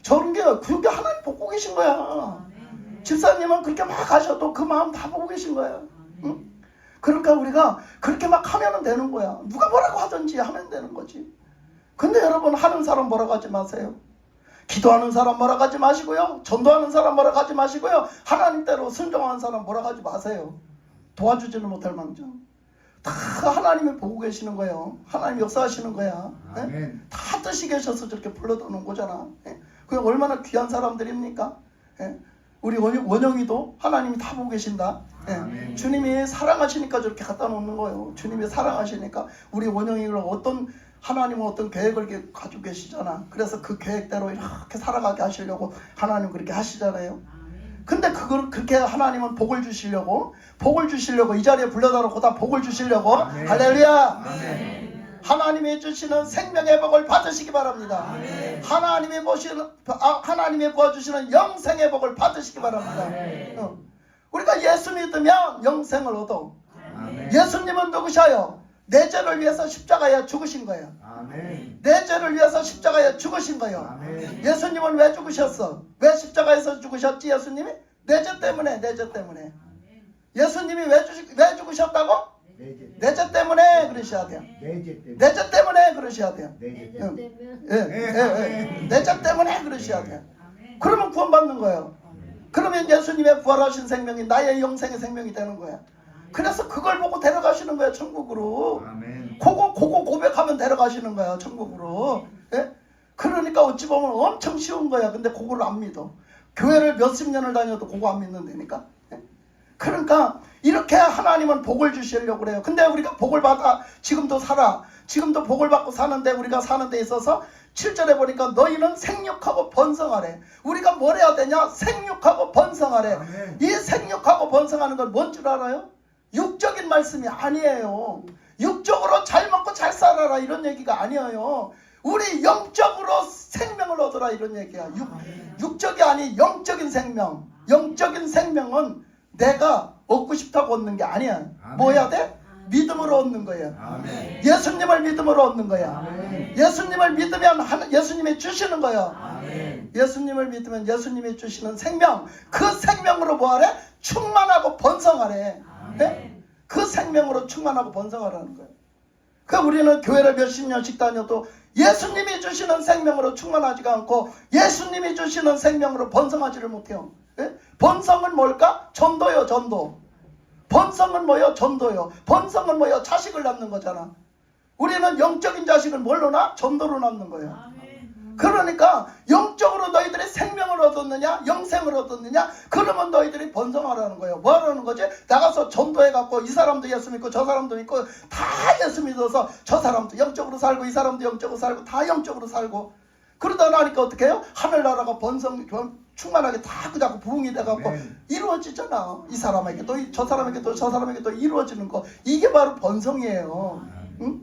저런 게 그게 하나님 보고 계신 거야. 집사님은 그렇게 막 하셔도 그 마음 다 보고 계신 거야. 응? 그러니까 우리가 그렇게 막 하면 되는 거야. 누가 뭐라고 하든지 하면 되는 거지. 근데 여러분, 하는 사람 뭐라고 하지 마세요. 기도하는 사람 뭐라고 하지 마시고요. 전도하는 사람 뭐라고 하지 마시고요. 하나님대로 순종하는 사람 뭐라고 하지 마세요. 도와주지는 못할 망정. 다 하나님이 보고 계시는 거예요. 하나님 역사하시는 거야. 예? 다 뜻이 계셔서 저렇게 불러다 놓은 거잖아. 예? 그게 얼마나 귀한 사람들입니까? 예? 우리 원영이도 하나님이 다 보고 계신다. 예. 주님이 사랑하시니까 저렇게 갖다 놓는 거예요. 주님이 사랑하시니까 우리 원영이를 하나님은 어떤 계획을 가지고 계시잖아. 그래서 그 계획대로 이렇게 살아가게 하시려고 하나님 그렇게 하시잖아요. 근데 그걸 그렇게 하나님은 복을 주시려고 이 자리에 불러다 놓고 다 복을 주시려고. 할렐루야. 하나님이 주시는 생명의 복을 받으시기 바랍니다. 하나님이 부어주시는 영생의 복을 받으시기 바랍니다. 우리가 예수 믿으면 영생을 얻어. 예수님은 누구셔요? 내 죄를 위해서 십자가에 죽으신 거예요. 내 죄를 위해서 십자가에 죽으신 거예요. 예수님은 왜 죽으셨어? 왜 십자가에서 죽으셨지? 예수님이? 내 죄 때문에. 예수님이 왜 죽으셨다고? 내 죄 때문에 그러셔야 돼요. 내 죄 때문에 그러셔야 돼요. 내 죄 때문에 그러셔야 돼요. 그러면 구원받는 거예요. 그러면 예수님의 부활하신 생명이 나의 영생의 생명이 되는 거야. 그래서 그걸 보고 데려가시는 거야, 천국으로. 그거 고백하면 데려가시는 거야, 천국으로. 예? 그러니까 어찌 보면 엄청 쉬운 거야. 근데 그걸 안 믿어. 교회를 몇십 년을 다녀도 그거 안 믿는다니까. 예? 그러니까 이렇게 하나님은 복을 주시려고 그래요. 근데 우리가 복을 받아 지금도 살아. 지금도 복을 받고 사는데, 우리가 사는 데 있어서 7절에 보니까 너희는 생육하고 번성하래. 우리가 뭘 해야 되냐? 생육하고 번성하래. 이 생육하고 번성하는 건 뭔 줄 알아요? 육적인 말씀이 아니에요. 육적으로 잘 먹고 잘 살아라 이런 얘기가 아니에요. 우리 영적으로 생명을 얻어라 이런 얘기야. 육적이 아니 영적인 생명. 영적인 생명은 내가 얻고 싶다고 얻는 게 아니야. 뭐 해야 돼? 믿음으로 얻는 거야. 예수님을 믿음으로 얻는 거야. 예수님을 믿으면 예수님이 주시는 거야. 예수님을 믿으면 예수님이 주시는 생명, 그 생명으로 뭐하래? 충만하고 번성하래. 네? 그 생명으로 충만하고 번성하라는 거예요. 그 우리는 교회를 몇십 년씩 다녀도 예수님이 주시는 생명으로 충만하지가 않고 예수님이 주시는 생명으로 번성하지를 못해요. 예? 번성은 뭘까? 전도요, 전도. 번성은 뭐요? 전도요. 번성은 뭐요? 자식을 낳는 거잖아. 우리는 영적인 자식을 뭘로 낳아? 전도로 낳는 거예요. 그러니까 영적으로 너희들이 생명을 얻었느냐, 영생을 얻었느냐, 그러면 너희들이 번성하라는 거예요. 뭐하라는 거지? 나가서 전도해갖고 이 사람도 예수 믿고 저 사람도 믿고 다 예수 믿어서 저 사람도 영적으로 살고 이 사람도 영적으로 살고 다 영적으로 살고 그러다 나니까 어떻게 해요? 하늘나라가 번성 충만하게 다 그자고 부흥이 돼갖고 이루어지잖아. 이 사람에게 또 저 사람에게 또 저 사람에게 또 이루어지는 거, 이게 바로 번성이에요. 응?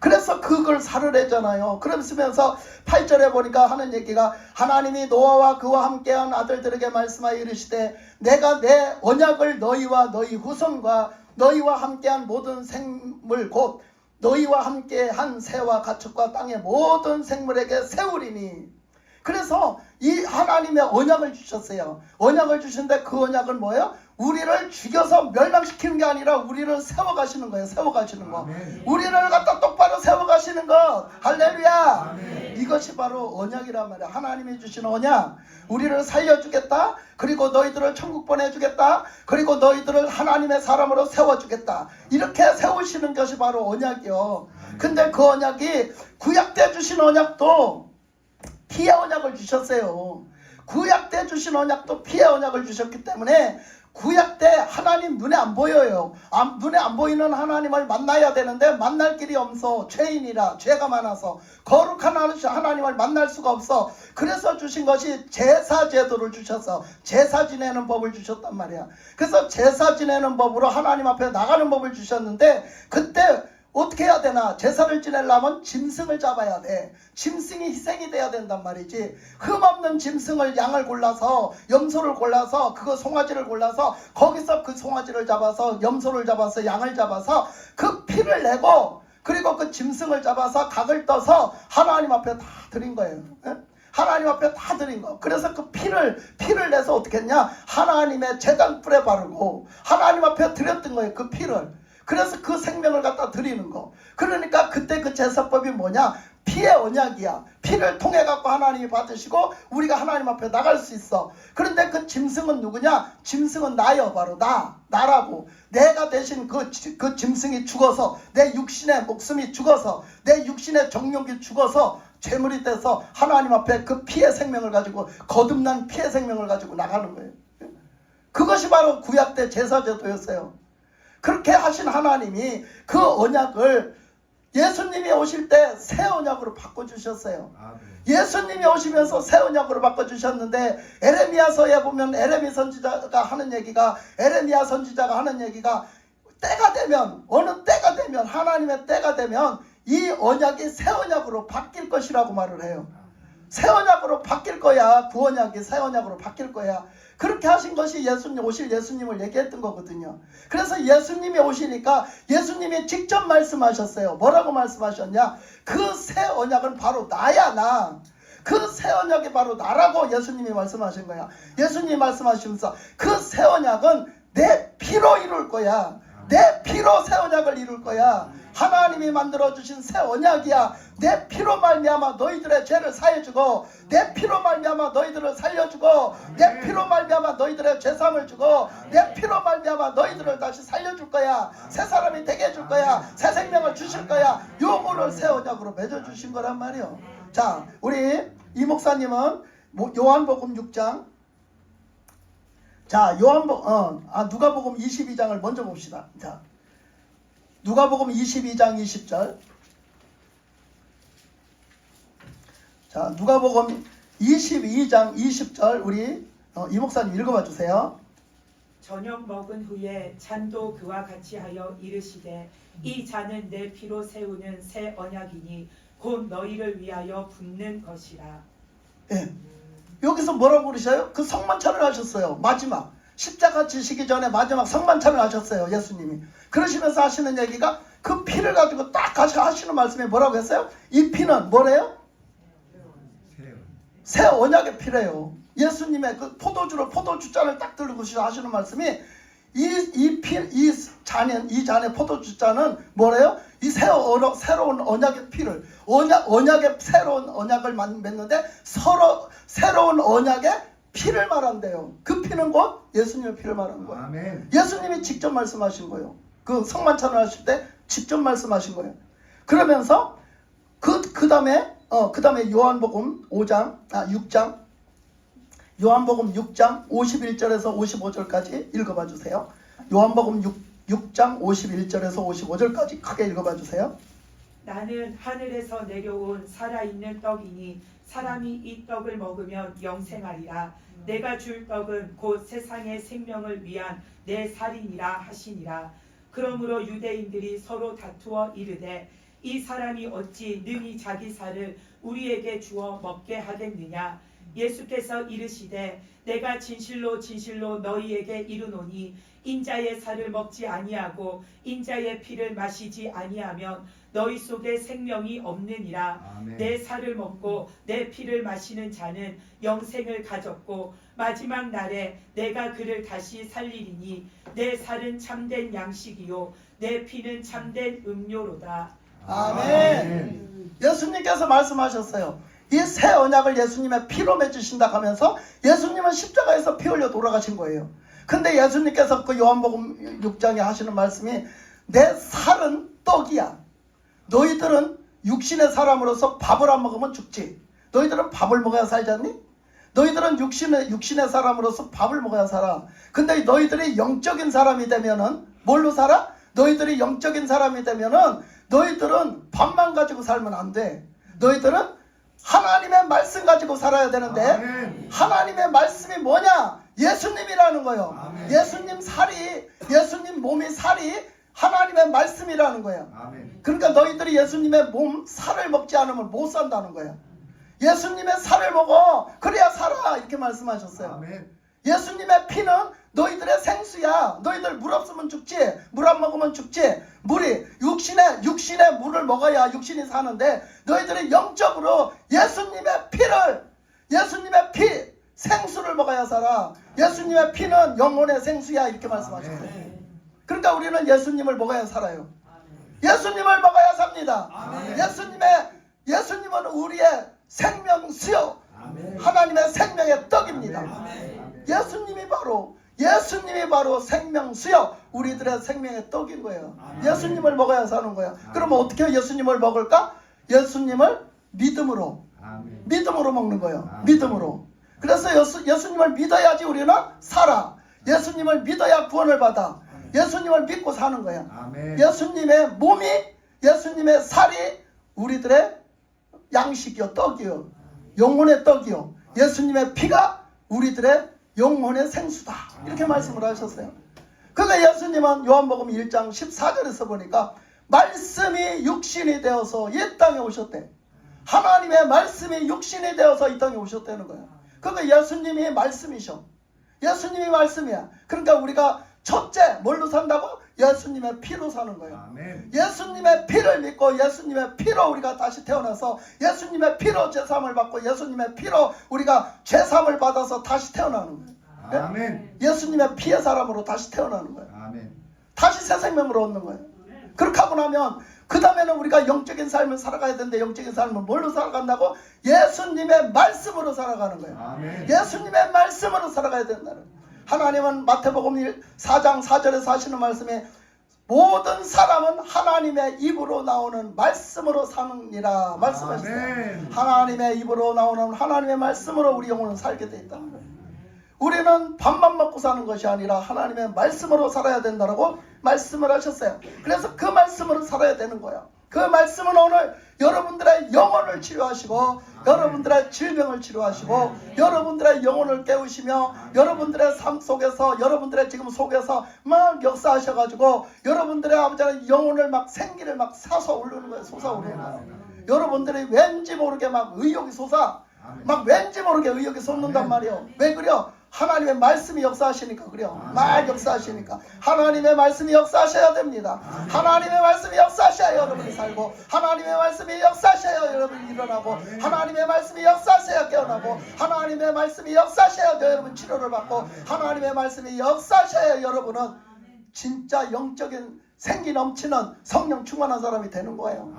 그래서 그걸 살으래잖아요. 그러면서 8절에 보니까 하는 얘기가 하나님이 노아와 그와 함께한 아들들에게 말씀하여 이르시되 내가 내 언약을 너희와 너희 후손과 너희와 함께한 모든 생물 곧 너희와 함께한 새와 가축과 땅의 모든 생물에게 세우리니. 그래서 이 하나님의 언약을 주셨어요. 언약을 주신데 그 언약은 뭐예요? 우리를 죽여서 멸망시키는 게 아니라 우리를 세워가시는 거예요. 세워가시는 거. 아멘. 우리를 갖다 똑바로 세워가시는 것. 할렐루야. 아멘. 이것이 바로 언약이란 말이야. 하나님이 주신 언약. 우리를 살려주겠다. 그리고 너희들을 천국 보내주겠다. 그리고 너희들을 하나님의 사람으로 세워주겠다. 이렇게 세우시는 것이 바로 언약이요. 근데 그 언약이 구약 때 주신 언약도 피의 언약을 주셨어요. 구약 때 주신 언약도 피의 언약을 주셨기 때문에 구약 때 하나님 눈에 안 보여요. 눈에 안 보이는 하나님을 만나야 되는데 만날 길이 없어. 죄인이라 죄가 많아서 거룩한 하나님을 만날 수가 없어. 그래서 주신 것이 제사 제도를 주셔서 제사 지내는 법을 주셨단 말이야. 그래서 제사 지내는 법으로 하나님 앞에 나가는 법을 주셨는데 그때 어떻게 해야 되나? 제사를 지내려면 짐승을 잡아야 돼. 짐승이 희생이 돼야 된단 말이지. 흠없는 짐승을 양을 골라서 염소를 골라서 그거 송아지를 골라서 거기서 그 송아지를 잡아서 염소를 잡아서 양을 잡아서 그 피를 내고 그리고 그 짐승을 잡아서 각을 떠서 하나님 앞에 다 드린 거예요. 예? 하나님 앞에 다 드린 거. 그래서 그 피를 내서 어떻게 했냐? 하나님의 제단불에 바르고 하나님 앞에 드렸던 거예요. 그 피를. 그래서 그 생명을 갖다 드리는 거. 그러니까 그때 그 제사법이 뭐냐? 피의 언약이야. 피를 통해 갖고 하나님이 받으시고 우리가 하나님 앞에 나갈 수 있어. 그런데 그 짐승은 누구냐? 짐승은 나요. 바로 나라고. 내가 대신 그 짐승이 죽어서 내 육신의 목숨이 죽어서 내 육신의 정욕이 죽어서 죄물이 돼서 하나님 앞에 그 피의 생명을 가지고 거듭난 피의 생명을 가지고 나가는 거예요. 그것이 바로 구약 때 제사제도였어요. 그렇게 하신 하나님이 그 언약을 예수님이 오실 때 새 언약으로 바꿔주셨어요. 예수님이 오시면서 새 언약으로 바꿔주셨는데 에레미야서에 보면 에레미야 선지자가 하는 얘기가 때가 되면 어느 때가 되면 하나님의 때가 되면 이 언약이 새 언약으로 바뀔 것이라고 말을 해요. 새 언약으로 바뀔 거야. 구언약이 새 언약으로 바뀔 거야. 그렇게 하신 것이 예수님 오실 예수님을 얘기했던 거거든요. 그래서 예수님이 오시니까 예수님이 직접 말씀하셨어요. 뭐라고 말씀하셨냐? 그 새 언약은 바로 나야, 나. 그 새 언약이 바로 나라고 예수님이 말씀하신 거야. 예수님이 말씀하시면서 그 새 언약은 내 피로 이룰 거야. 내 피로 새 언약을 이룰 거야. 하나님이 만들어주신 새 언약이야. 내 피로 말미암아 너희들의 죄를 사해주고 내 피로 말미암아 너희들을 살려주고 내 피로 말미암아 너희들의 죄사함을 주고 내 피로 말미암아 너희들을 다시 살려줄 거야. 새 사람이 되게 해줄 거야. 새 생명을 주실 거야. 요거를 새 언약으로 맺어주신 거란 말이에요. 자, 우리 이 목사님은 요한복음 6장. 자, 누가복음 22장을 먼저 봅시다. 자, 누가복음 22장 20절. 자, 누가복음 22장 20절 우리 이 목사님 읽어봐 주세요. 저녁 먹은 후에 잔도 그와 같이 하여 이르시되 이 잔은 내 피로 세우는 새 언약이니 곧 너희를 위하여 붓는 것이라. 예. 여기서 뭐라고 그러셔요? 그 성만찬을 하셨어요. 마지막 십자가 지시기 전에 마지막 성만찬을 하셨어요. 예수님이. 그러시면서 하시는 얘기가 그 피를 가지고 딱 같이 하시는 말씀이 뭐라고 했어요? 이 피는 뭐래요? 새 언약의 피래요. 예수님의 그 포도주로 포도주잔을 딱 들고 하시는 말씀이 이 잔의 포도주 잔은 뭐래요? 이 새로운 언약의 피를 언약의 새로운 언약을 맺는데 서로 새로운 언약의 피를 말한대요. 그 피는 곧 예수님의 피를 말하는 거예요. 아멘. 예수님이 직접 말씀하신 거예요. 그 성만찬을 하실 때 직접 말씀하신 거예요. 그러면서 그 다음에 요한복음 6장 요한복음 6장 51절에서 55절까지 읽어봐 주세요. 요한복음 6장 51절에서 55절까지 크게 읽어봐 주세요. 나는 하늘에서 내려온 살아있는 떡이니 사람이 이 떡을 먹으면 영생하리라. 내가 줄 떡은 곧 세상의 생명을 위한 내 살이니라 하시니라. 그러므로 유대인들이 서로 다투어 이르되 이 사람이 어찌 능히 자기 살을 우리에게 주어 먹게 하겠느냐. 예수께서 이르시되 내가 진실로 진실로 너희에게 이르노니 인자의 살을 먹지 아니하고 인자의 피를 마시지 아니하면 너희 속에 생명이 없느니라. 아멘. 내 살을 먹고 내 피를 마시는 자는 영생을 가졌고 마지막 날에 내가 그를 다시 살리리니 내 살은 참된 양식이요 내 피는 참된 음료로다. 아멘. 예수님께서 말씀하셨어요. 이 새 언약을 예수님의 피로 맺으신다 하면서 예수님은 십자가에서 피 흘려 돌아가신 거예요. 근데 예수님께서 그 요한복음 6장에 하시는 말씀이 내 살은 떡이야. 너희들은 육신의 사람으로서 밥을 안 먹으면 죽지. 너희들은 밥을 먹어야 살지 않니? 너희들은 육신의 사람으로서 밥을 먹어야 살아. 근데 너희들이 영적인 사람이 되면은 뭘로 살아? 너희들이 영적인 사람이 되면은 너희들은 밥만 가지고 살면 안 돼. 너희들은 하나님의 말씀 가지고 살아야 되는데 아멘. 하나님의 말씀이 뭐냐? 예수님이라는 거예요. 아멘. 예수님 몸이 살이 하나님의 말씀이라는 거예요. 아멘. 그러니까 너희들이 예수님의 몸 살을 먹지 않으면 못 산다는 거예요. 예수님의 살을 먹어 그래야 살아 이렇게 말씀하셨어요. 아멘. 예수님의 피는 너희들의 생수야. 너희들 물 없으면 죽지. 물 안 먹으면 죽지. 물이 육신의 물을 먹어야 육신이 사는데 너희들이 영적으로 예수님의 피 생수를 먹어야 살아. 예수님의 피는 영혼의 생수야 이렇게 말씀하셨어요. 아멘. 그러니까 우리는 예수님을 먹어야 살아요. 예수님을 먹어야 삽니다. 아멘. 예수님은 우리의 생명수요. 아멘. 하나님의 생명의 떡입니다. 아멘. 예수님이 바로 생명수요. 우리들의 생명의 떡인 거예요. 아멘. 예수님을 먹어야 사는 거예요. 그러면 어떻게 예수님을 먹을까? 예수님을 믿음으로 아멘. 먹는 거예요. 아멘. 믿음으로. 그래서 예수님을 믿어야지 우리는 살아. 예수님을 믿어야 구원을 받아. 예수님을 믿고 사는 거야. 아멘. 예수님의 몸이 예수님의 살이 우리들의 양식이요 떡이요 영혼의 떡이요 예수님의 피가 우리들의 영혼의 생수다 이렇게 말씀을 하셨어요. 그러니까 예수님은 요한복음 1장 14절에서 보니까 말씀이 육신이 되어서 이 땅에 오셨대. 하나님의 말씀이 육신이 되어서 이 땅에 오셨다는 거야. 그러니까 예수님이 말씀이셔. 예수님이 말씀이야. 그러니까 우리가 첫째 뭘로 산다고? 예수님의 피로 사는 거예요. 아멘. 예수님의 피를 믿고 예수님의 피로 우리가 다시 태어나서 예수님의 피로 죄사함을 받고 예수님의 피로 우리가 죄사함을 받아서 다시 태어나는 거예요. 아멘. 예수님의 피의 사람으로 다시 태어나는 거예요. 아멘. 다시 새 생명으로 얻는 거예요. 그렇게 하고 나면 그 다음에는 우리가 영적인 삶을 살아가야 되는데 영적인 삶은 뭘로 살아간다고? 예수님의 말씀으로 살아가는 거예요. 아멘. 예수님의 말씀으로 살아가야 된다는 거예요. 하나님은 마태복음 4장 4절에서 하시는 말씀에 모든 사람은 하나님의 입으로 나오는 말씀으로 사느니라 말씀하셨어요. 아멘. 하나님의 입으로 나오는 하나님의 말씀으로 우리 영혼은 살게 돼 있다는 거예요. 우리는 밥만 먹고 사는 것이 아니라 하나님의 말씀으로 살아야 된다고 말씀을 하셨어요. 그래서 그 말씀으로 살아야 되는 거예요. 그 말씀은 오늘 여러분들의 영혼을 치료하시고 여러분들의 질병을 치료하시고 여러분들의 영혼을 깨우시며 여러분들의 삶 속에서 여러분들의 지금 속에서 막 역사하셔가지고 여러분들의 아버지의 영혼을 막 생기를 막 솟아오르는 거예요. 솟아오르는 거예요. 여러분들이 왠지 모르게 막 의욕이 솟아 막 왠지 모르게 의욕이 솟는단 말이에요. 왜 그래요? 하나님의 말씀이 역사하시니까 그래요. 막 역사하시니까 하나님의 말씀이 역사하셔야 됩니다. 하나님의 말씀이 역사하셔야 여러분이 살고, 하나님의 말씀이 역사하셔야 여러분이 일어나고, 하나님의 말씀이 역사하셔야 깨어나고, 하나님의 말씀이 역사하셔야 여러분 치료를 받고, 하나님의 말씀이 역사하셔야 여러분은 진짜 영적인 생기 넘치는 성령 충만한 사람이 되는 거예요.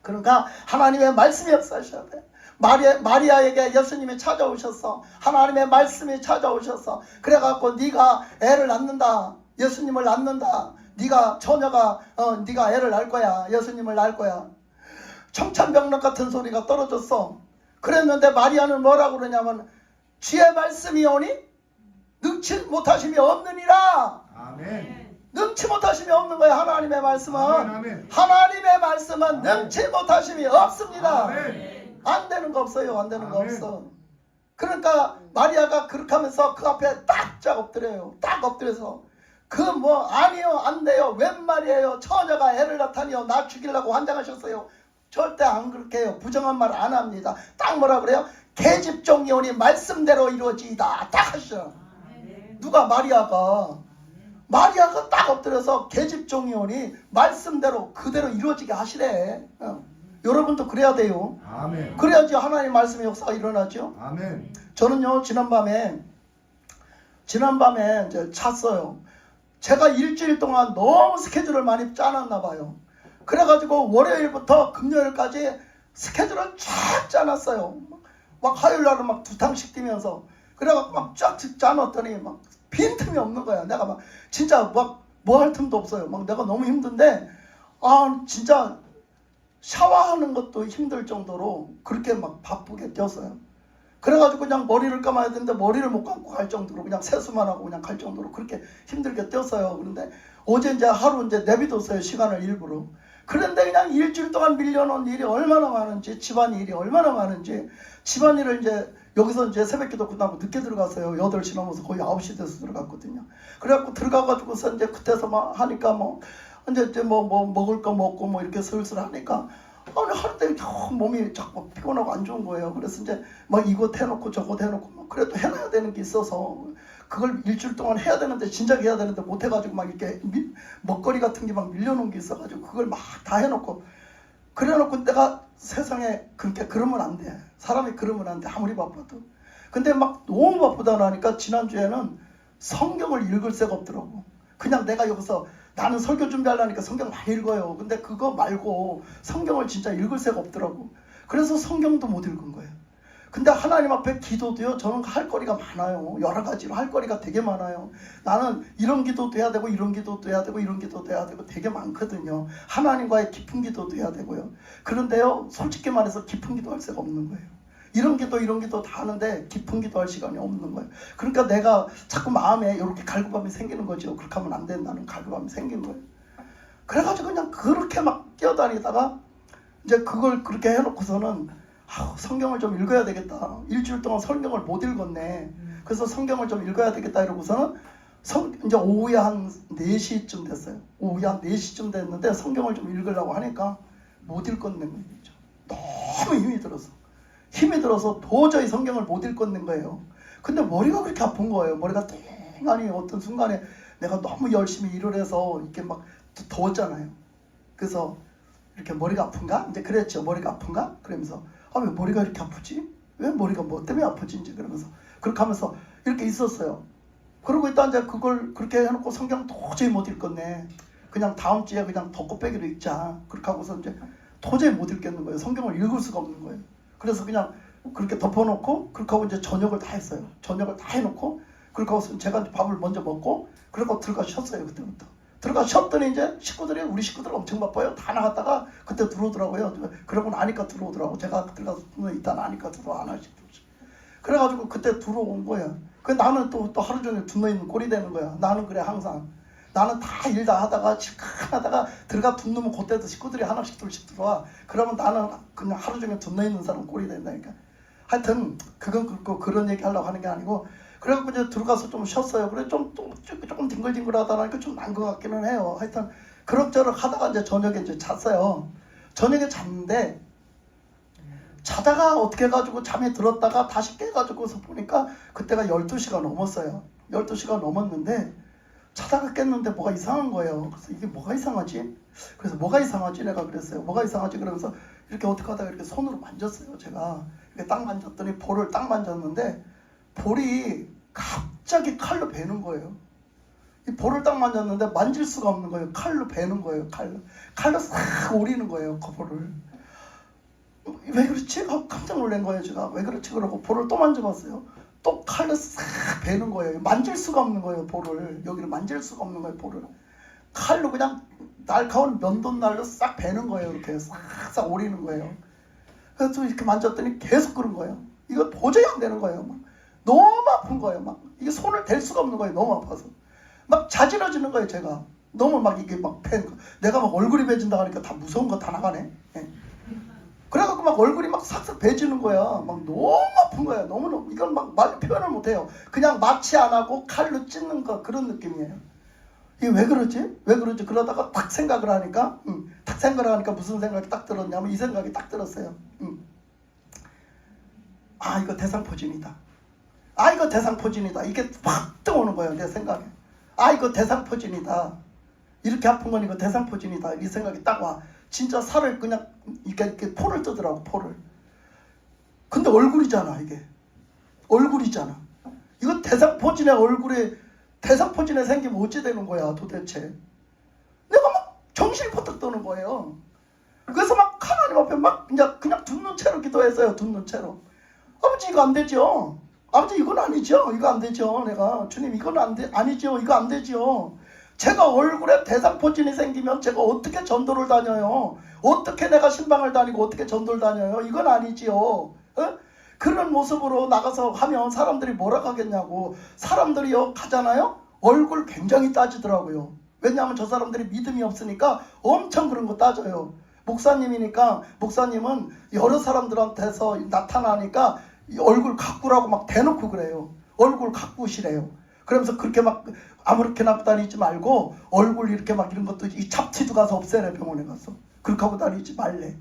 그러니까 하나님의 말씀이 역사하셔야 돼. 마리아에게 예수님이 찾아오셨어. 하나님의 말씀이 찾아오셨어. 그래갖고 네가 애를 낳는다. 예수님을 낳는다. 네가 처녀가 네가 애를 낳을 거야. 예수님을 낳을 거야. 청천벽력 같은 소리가 떨어졌어. 그랬는데 마리아는 뭐라고 그러냐면 주의 말씀이 오니 능치 못하심이 없느니라. 아멘. 능치 못하심이 없는 거예요. 하나님의 말씀은. 아멘. 하나님의 말씀은 능치 못하심이 없습니다. 아멘. 안 되는 거 없어요. 안 되는 거 아멘. 없어. 그러니까 마리아가 그렇게 하면서 그 앞에 딱 엎드려요. 딱 엎드려서 그 뭐 아니요 안 돼요. 웬 말이에요. 처녀가 애를 낳다니요. 나 죽이려고 환장하셨어요. 절대 안 그렇게 해요. 부정한 말 안 합니다. 딱 뭐라 그래요? 계집종이오니 말씀대로 이루어지이다. 딱 하시죠. 누가? 마리아가 딱 엎드려서 계집종이오니 말씀대로 그대로 이루어지게 하시래. 여러분도 그래야 돼요. 아멘. 그래야지 하나님 말씀의 역사가 일어나죠. 아멘. 저는요 지난밤에 이제 잤어요. 제가 일주일 동안 너무 스케줄을 많이 짜놨나 봐요. 그래가지고 월요일부터 금요일까지 스케줄을 쫙 짜놨어요. 막 화요일날은 막 2탕씩 뛰면서 그래갖고 막 쫙 짜놨더니 막 빈틈이 없는 거야. 내가 막 진짜 막 뭐 할 틈도 없어요. 막 내가 너무 힘든데 진짜 샤워하는 것도 힘들 정도로 그렇게 막 바쁘게 뛰었어요. 그래가지고 그냥 머리를 감아야 되는데 머리를 못 감고 갈 정도로 그냥 세수만 하고 그냥 갈 정도로 그렇게 힘들게 뛰었어요. 그런데 어제 이제 하루 이제 내비뒀어요. 시간을 일부러. 그런데 그냥 일주일 동안 밀려놓은 일이 얼마나 많은지, 집안일이 얼마나 많은지, 집안일을 이제 여기서 이제 새벽기도 끝나고 늦게 들어갔어요. 8시 넘어서 거의 9시 돼서 들어갔거든요. 그래갖고 들어가가지고서 이제 그때서 막 하니까 이제 뭐 먹을 거 먹고 뭐 이렇게 슬슬 하니까 하루 종일 몸이 자꾸 피곤하고 안 좋은 거예요. 그래서 이제 막 이것 해놓고 저것 해놓고 막 그래도 해놔야 되는 게 있어서 그걸 일주일 동안 해야 되는데 진작 해야 되는데 못 해가지고 막 이렇게 먹거리 같은 게 막 밀려놓은 게 있어가지고 그걸 막 다 해놓고 그래놓고 내가 세상에 그렇게 그러면 안 돼. 사람이 그러면 안 돼. 아무리 바빠도. 근데 막 너무 바쁘다 나니까 지난주에는 성경을 읽을 새가 없더라고. 그냥 내가 여기서 나는 설교 준비하려니까 성경 많이 읽어요. 근데 그거 말고 성경을 진짜 읽을 새가 없더라고. 그래서 성경도 못 읽은 거예요. 근데 하나님 앞에 기도도요. 저는 할 거리가 많아요. 여러 가지로 할 거리가 되게 많아요. 나는 이런 기도도 해야 되고 이런 기도도 해야 되고 이런 기도도 해야 되고 되게 많거든요. 하나님과의 깊은 기도도 해야 되고요. 그런데요. 솔직히 말해서 깊은 기도 할 새가 없는 거예요. 이런 기도 다 하는데 깊은 기도 할 시간이 없는 거예요. 그러니까 내가 자꾸 마음에 이렇게 갈급함이 생기는 거죠. 그렇게 하면 안 된다는 갈급함이 생긴 거예요. 그래가지고 그냥 그렇게 막 뛰어다니다가 이제 그걸 그렇게 해놓고서는 성경을 좀 읽어야 되겠다. 일주일 동안 성경을 못 읽었네. 그래서 성경을 좀 읽어야 되겠다 이러고서는 이제 오후에 한 4시쯤 됐어요. 오후에 한 4시쯤 됐는데 성경을 좀 읽으려고 하니까 못 읽었는 거죠. 너무 힘이 들어서 도저히 성경을 못 읽었는 거예요. 근데 머리가 그렇게 아픈 거예요. 머리가 땡하니 어떤 순간에 내가 너무 열심히 일을 해서 이렇게 막 더웠잖아요. 그래서 이렇게 머리가 아픈가? 이제 그랬죠. 머리가 아픈가? 그러면서 왜 머리가 이렇게 아프지? 왜 머리가 뭐 때문에 아프지? 이제 그러면서 그렇게 하면서 이렇게 있었어요. 그러고 있다 이제 그걸 그렇게 해놓고 성경 도저히 못 읽겠네. 그냥 다음 주에 그냥 덮고빼기로 읽자. 그렇게 하고서 이제 도저히 못 읽겠는 거예요. 성경을 읽을 수가 없는 거예요. 그래서 그냥 그렇게 덮어놓고 그렇게 하고 이제 저녁을 다 했어요. 저녁을 다 해놓고 그렇게 하고서 제가 밥을 먼저 먹고 그러고 들어가 쉬었어요. 그때부터. 들어가 쉬었더니 이제 우리 식구들 엄청 바빠요. 다 나갔다가 그때 들어오더라고요. 그러고 나니까 들어오더라고. 제가 들어가서 있다 나니까 들어와 하나씩. 그래가지고 그때 들어온 거야. 나는 또 하루 종일 둔너있는 꼴이 되는 거야. 나는 그래 항상. 나는 다 일 다 하다가 하다가 들어가 둔 놈은 그때도 식구들이 하나씩 둘씩 들어와. 그러면 나는 그냥 하루 종일 둔너있는 사람 꼴이 된다니까. 하여튼 그건 그렇고 그런 얘기 하려고 하는 게 아니고 그래갖고 이제 들어가서 좀 쉬었어요. 그래 조금 뒹글뒹글하다 보니까 좀 난 것 같기는 해요. 하여튼 그럭저럭 하다가 이제 저녁에 이제 잤어요. 저녁에 잤는데 자다가 어떻게 해가지고 잠에 들었다가 다시 깨가지고서 보니까 그때가 12시가 넘었어요. 12시가 넘었는데 자다가 깼는데 뭐가 이상한 거예요. 그래서 이게 뭐가 이상하지? 그래서 뭐가 이상하지? 내가 그랬어요. 뭐가 이상하지? 그러면서 이렇게 어떻게 하다가 이렇게 손으로 만졌어요. 제가 이렇게 딱 만졌더니 볼을 딱 만졌는데 볼이 갑자기 칼로 베는 거예요. 이 볼을 딱 만졌는데 만질 수가 없는 거예요. 칼로 베는 거예요. 칼로 싹 오리는 거예요. 그 볼을. 왜 그렇지? 깜짝 놀란 거예요. 제가 왜 그렇지? 그러고 볼을 또 만져봤어요. 또 칼로 싹 베는 거예요. 만질 수가 없는 거예요. 볼을. 여기를 만질 수가 없는 거예요. 볼을. 칼로 그냥 날카로운 면도날로 싹 베는 거예요. 이렇게 싹싹 오리는 거예요. 그래서 또 이렇게 만졌더니 계속 그런 거예요. 이거 도저히 안 되는 거예요. 막 너무 아픈 거예요. 막 이게 손을 댈 수가 없는 거예요. 너무 아파서. 막 자지러지는 거예요. 제가. 너무 막 이게 막 배, 내가 막 얼굴이 배진다 하니까 다 무서운 거 다 나가네. 예. 그래갖고 막 얼굴이 막 싹싹 배지는 거야. 막 너무 아픈 거야. 너무너무. 이건 막 말로 표현을 못해요. 그냥 마취 안 하고 칼로 찢는 거 그런 느낌이에요. 이게 왜 그러지? 왜 그러지? 그러다가 딱 생각을 하니까 딱 생각을 하니까 무슨 생각이 딱 들었냐면 이 생각이 딱 들었어요. 아 이거 대상포진이다. 아 이거 대상포진이다. 이게 확 떠오는 거예요. 내 생각에. 아 이거 대상포진이다. 이렇게 아픈 건 이거 대상포진이다. 이 생각이 딱 와. 진짜 살을 그냥 이렇게 포를 뜨더라고. 포를. 근데 얼굴이잖아 이게. 얼굴이잖아. 이거 대상포진의 얼굴에 대상포진에 생기면 어찌 되는 거야 도대체. 내가 막 정신이 퍼뜩 뜨는 거예요. 그래서 막 하나님 앞에 막 그냥 둔 채로 기도했어요. 둔 채로. 아버지 이거 안 되죠. 아버지 이건 아니죠. 이거 안 되죠. 내가 주님 이건 아니죠. 이거 안 되죠. 제가 얼굴에 대상포진이 생기면 제가 어떻게 전도를 다녀요? 어떻게 내가 신방을 다니고 어떻게 전도를 다녀요? 이건 아니지요. 어? 그런 모습으로 나가서 하면 사람들이 뭐라 하겠냐고. 사람들이요 가잖아요. 얼굴 굉장히 따지더라고요. 왜냐하면 저 사람들이 믿음이 없으니까 엄청 그런 거 따져요. 목사님이니까 목사님은 여러 사람들한테서 나타나니까 얼굴 가꾸라고 막 대놓고 그래요. 얼굴 가꾸시래요. 그러면서 그렇게 막 아무렇게나 다니지 말고 얼굴 이렇게 막 이런 것도 이 잡티도 가서 없애래. 병원에 가서 그렇게 하고 다니지 말래.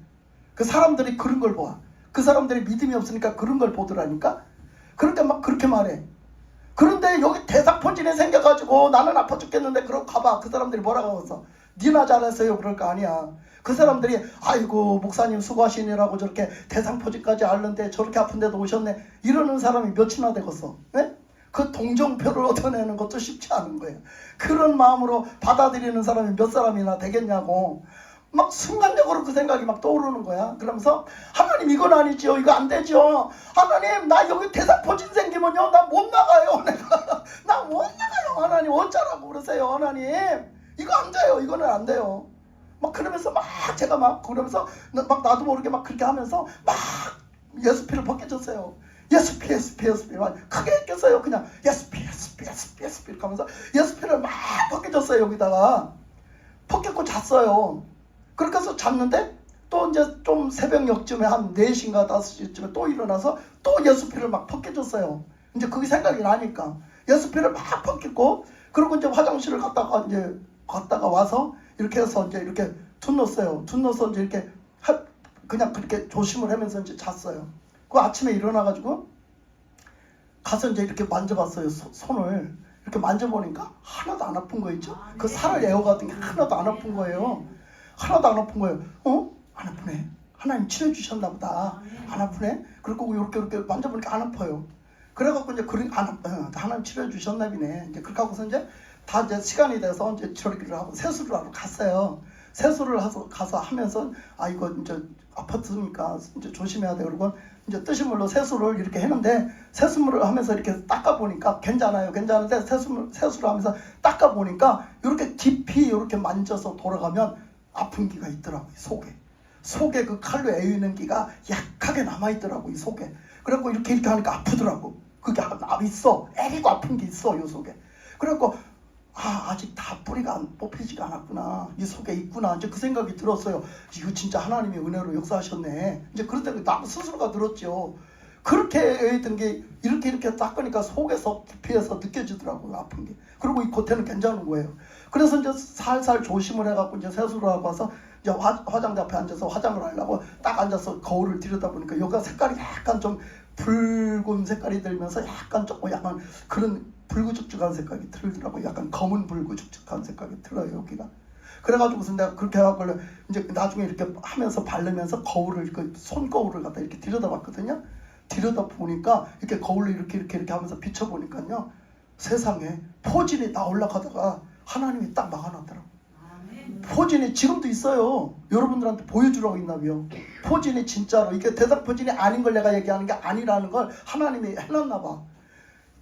그 사람들이 그런 걸 봐. 그 사람들이 믿음이 없으니까 그런 걸 보더라니까. 그러니까 막 그렇게 말해. 그런데 여기 대상포진이 생겨가지고 나는 아파 죽겠는데 그러고 가봐. 그 사람들이 뭐라고 하겠어. 니나 잘했어요 그럴 거 아니야. 그 사람들이 아이고 목사님 수고하시느라고 저렇게 대상포진까지 앓는데 저렇게 아픈데도 오셨네 이러는 사람이 몇이나 되겠어. 네? 그 동정표를 얻어내는 것도 쉽지 않은 거예요. 그런 마음으로 받아들이는 사람이 몇 사람이나 되겠냐고. 막 순간적으로 그 생각이 막 떠오르는 거야. 그러면서 하나님 이건 아니지요. 이거 안 되죠. 하나님 나 여기 대상포진 생기면요 나 못 나가요. 내가 나 못 나가요. 하나님 어쩌라고 그러세요. 하나님 이거 안 돼요. 이거는 안 돼요. 막 그러면서 막 제가 막 그러면서 막 나도 모르게 막 그렇게 하면서 막 예수피를 벗겨졌어요. 예수피 막 크게 했겠어요. 그냥 예수피 이렇게 하면서 예수피를 막 벗겨졌어요. 여기다가 벗겼고 잤어요. 그렇게 해서 잤는데 또 이제 좀 새벽녘쯤에 한 4시인가 5시쯤에 또 일어나서 또 예수피를 막 벗겨졌어요. 이제 그게 생각이 나니까 예수피를 막 벗겼고 그리고 이제 화장실을 갔다가 와서 이렇게 해서 이제 이렇게 둔 넣었어요. 둔 넣어서 이제 이렇게 그냥 그렇게 조심을 하면서 이제 잤어요. 그 아침에 일어나가지고 가서 이제 이렇게 만져봤어요. 손을 이렇게 만져보니까 하나도 안 아픈 거 있죠? 그 살을 에워갔던 게 하나도 안 아픈 거예요. 하나도 안 아픈 거예요. 안 아프네. 하나님 치료해주셨나 보다. 안 아프네. 그리고 이렇게 만져보니까 안 아파요. 그래갖고 이제 하나님 치료해주셨나 보네. 이제 그렇게 하고서 이제 다 이제 시간이 돼서 이제 처리를 하고 세수를 하러 갔어요. 세수를 가서 하면서 이거 이제 아팠으니까 이제 조심해야 돼. 그리고 이제 뜨신 물로 세수를 이렇게 했는데 세수물을 하면서 이렇게 닦아보니까 괜찮아요. 괜찮은데 세수를 하면서 닦아보니까 이렇게 깊이 이렇게 만져서 돌아가면 아픈 기가 있더라고요. 속에 그 칼로 에이는 기가 약하게 남아있더라고. 이 속에. 그래갖고 이렇게 하니까 아프더라고. 그게 있어. 애리고 아픈 게 있어. 이 속에. 그래갖고 아직 다 뿌리가 뽑히지가 않았구나. 이 속에 있구나. 이제 그 생각이 들었어요. 이거 진짜 하나님의 은혜로 역사하셨네. 이제 그럴 때 나도 스스로가 들었죠. 그렇게 했던 게 이렇게 닦으니까 속에서 피해서 느껴지더라고요. 아픈 게. 그리고 이 겉에는 괜찮은 거예요. 그래서 이제 살살 조심을 해갖고 이제 세수를 하고 와서 이제 화장대 앞에 앉아서 화장을 하려고 딱 앉아서 거울을 들여다보니까 여기가 색깔이 약간 좀 붉은 색깔이 들면서 약간 조금 약간 그런 불구죽죽한 색깔이 들더라고요. 약간 검은 불구죽죽한 색깔이 들어요, 여기가. 그래가지고서 내가 그렇게 해갖고 이제 나중에 이렇게 하면서 바르면서 거울을 그 손거울을 갖다 이렇게 들여다봤거든요. 들여다보니까 이렇게 거울로 이렇게 하면서 비춰보니까요, 세상에 포진이 나오려고 하다가 하나님이 딱 막아놨더라고요. 포진이 지금도 있어요. 여러분들한테 보여주라고 있나봐요. 포진이 진짜로 이게 대상 포진이 아닌 걸 내가 얘기하는 게 아니라는 걸 하나님이 해놨나 봐.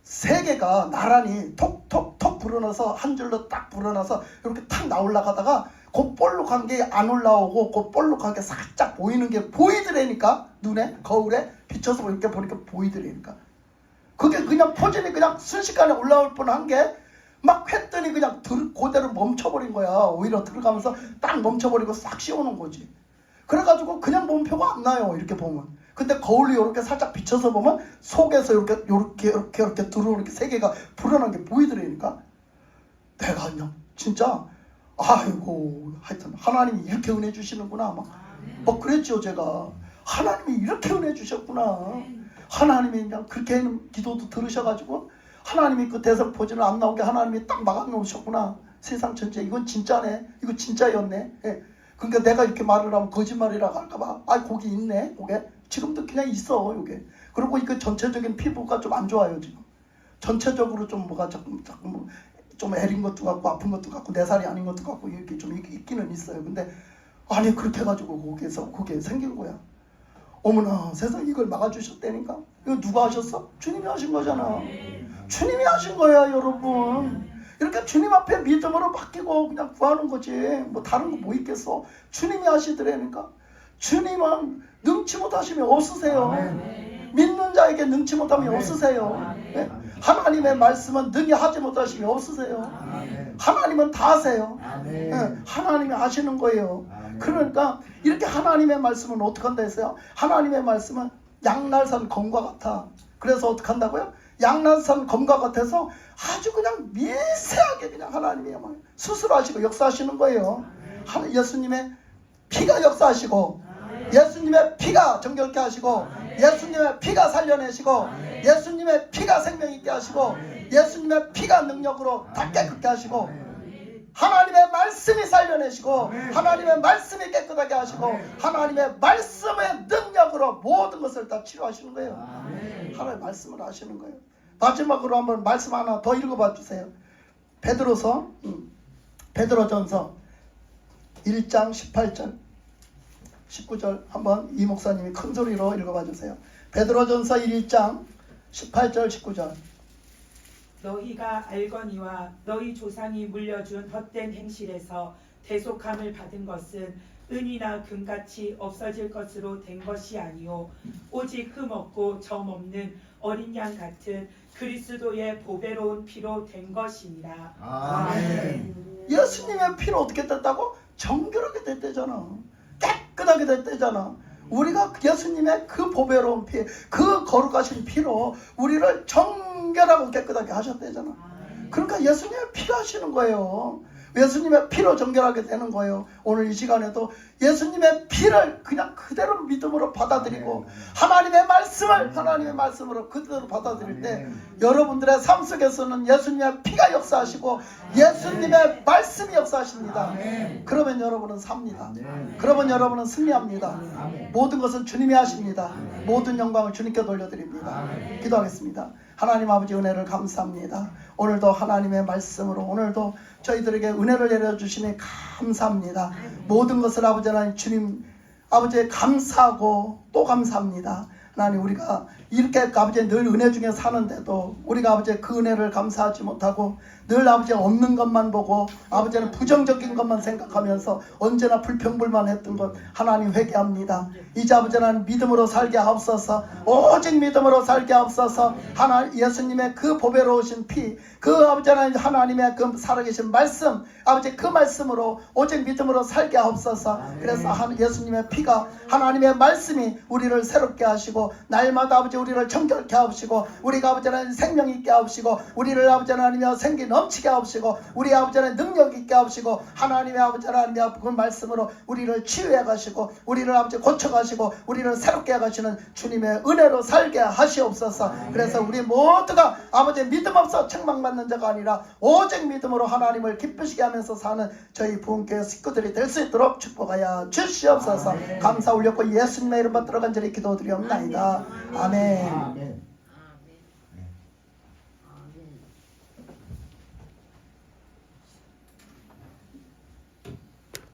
세 개가 나란히 톡톡톡 불어나서 한 줄로 딱 불어나서 이렇게 탁 나오려고 하다가 그 볼록한 게 안 올라오고 그 볼록한 게 살짝 보이는 게 보이더라니까. 눈에 거울에 비춰서 이렇게 보니까 보이더라니까. 그게 그냥 포진이 그냥 순식간에 올라올 뻔한 게 막 했더니 그냥 그대로 멈춰버린 거야. 오히려 들어가면서 딱 멈춰버리고 싹 씌우는 거지. 그래가지고 그냥 보면 표가 안 나요. 이렇게 보면. 근데 거울이 이렇게 살짝 비춰서 보면 속에서 이렇게 들어오는 게 세 개가 불어난 게 보이더라니까. 내가 그냥 진짜 아이고 하여튼 하나님이 이렇게 은혜 주시는구나 막 그랬죠. 제가 하나님이 이렇게 은혜 주셨구나. 하나님이 그냥 그렇게 하는 기도도 들으셔가지고 하나님이 그 대성포진을 안 나오게 하나님이 딱 막아놓으셨구나. 세상 전체 이건 진짜네. 이거 진짜였네. 예. 그러니까 내가 이렇게 말을 하면 거짓말이라고 할까봐 거기 있네. 그게 지금도 그냥 있어. 이게. 그리고 이거 전체적인 피부가 좀 안 좋아요. 지금 전체적으로 좀 뭐가 조금 좀 애린 것도 같고 아픈 것도 같고 내 살이 아닌 것도 같고 이렇게 좀 있기는 있어요. 근데 아니 그렇게 해가지고 거기에서 그게 생긴 거야. 어머나 세상 이걸 막아주셨다니까. 이거 누가 하셨어? 주님이 하신 거잖아. 주님이 하신 거야 여러분. 이렇게 주님 앞에 믿음으로 맡기고 그냥 구하는 거지. 뭐 다른 거 뭐 있겠어. 주님이 하시더라니까. 주님은 능치 못하심이 없으세요. 믿는 자에게 능치 못함이 없으세요. 네? 하나님의 말씀은 능히 하지 못하심이 없으세요. 하나님은 다 하세요. 네? 하나님이 하시는 거예요. 그러니까 이렇게 하나님의 말씀은 어떻게 한다 했어요? 하나님의 말씀은 양날산 검과 같아. 그래서 어떻게 한다고요? 양날산 검과 같아서 아주 그냥 미세하게 그냥 하나님이 수술하시고 역사하시는 거예요. 예수님의 피가 역사하시고 예수님의 피가 정결케 하시고 예수님의 피가 살려내시고 예수님의 피가 생명 있게 하시고 예수님의 피가 능력으로 다 깨끗게 하시고 하나님의 말씀이 살려내시고 하나님의 말씀이 깨끗하게 하시고 하나님의 말씀의 능력으로 모든 것을 다 치료하시는 거예요. 하나님의 말씀을 하시는 거예요. 마지막으로 한번 말씀 하나 더 읽어봐 주세요. 베드로전서 1장 18절 19절 한번 이 목사님이 큰 소리로 읽어봐 주세요. 베드로전서 1장 18절 19절. 너희가 알거니와 너희 조상이 물려준 헛된 행실에서 대속함을 받은 것은 은이나 금같이 없어질 것으로 된 것이 아니요 오직 흠없고 점없는 어린 양 같은 그리스도의 보배로운 피로 된 것이니라. 아멘. 예수님의 피로 어떻게 됐다고? 정결하게 됐대잖아. 깨끗하게 됐대잖아. 우리가 예수님의 그 보배로운 피, 그 거룩하신 피로 우리를 정결하고 깨끗하게 하셨대잖아. 그러니까 예수님의 피가 하시는 거예요. 예수님의 피로 정결하게 되는 거예요. 오늘 이 시간에도 예수님의 피를 그냥 그대로 믿음으로 받아들이고 하나님의 말씀을 하나님의 말씀으로 그대로 받아들일 때 여러분들의 삶 속에서는 예수님의 피가 역사하시고 예수님의 말씀이 역사하십니다. 그러면 여러분은 삽니다. 그러면 여러분은 승리합니다. 모든 것은 주님이 하십니다. 모든 영광을 주님께 돌려드립니다. 기도하겠습니다. 하나님 아버지 은혜를 감사합니다. 오늘도 하나님의 말씀으로 오늘도 저희들에게 은혜를 내려주시니 감사합니다. 모든 것을 아버지 하나님 주님 아버지에 감사하고 또 감사합니다. 하나님 우리가 이렇게 아버지 늘 은혜 중에 사는데도 우리가 아버지 그 은혜를 감사하지 못하고 늘 아버지 없는 것만 보고 아버지는 부정적인 것만 생각하면서 언제나 불평불만했던 것 하나님 회개합니다. 이제 아버지 하나님 믿음으로 살게 하옵소서. 오직 믿음으로 살게 하옵소서. 하나님 예수님의 그 보배로우신 피, 그 아버지 하나님 하나님의 그 살아계신 말씀, 아버지 그 말씀으로 오직 믿음으로 살게 하옵소서. 그래서 예수님의 피가 하나님의 말씀이 우리를 새롭게 하시고 하옵시고 날마다 아버지 우리를 정결케 하옵시고 우리가 아버지 하나님 생명 있게 하옵시고 우리를 아버지 하나님이여 생기 넘치게 하옵시고 우리 아버지 하나님 능력 있게 하옵시고 하나님의 아버지 하나님의 그 말씀으로 우리를 치유해 가시고 우리를 아버지 고쳐 가시고 우리를 새롭게 해 가시는 주님의 은혜로 살게 하시옵소서. 그래서 우리 모두가 아버지 믿음 없어 책망받는 자가 아니라 오직 믿음으로 하나님을 기쁘시게 하면서 사는 저희 부흥교회 식구들이 될 수 있도록 축복하여 주시옵소서. 감사 올렸고 예수님의 이름 받들어 간절히 기도드리옵나이다. 아멘.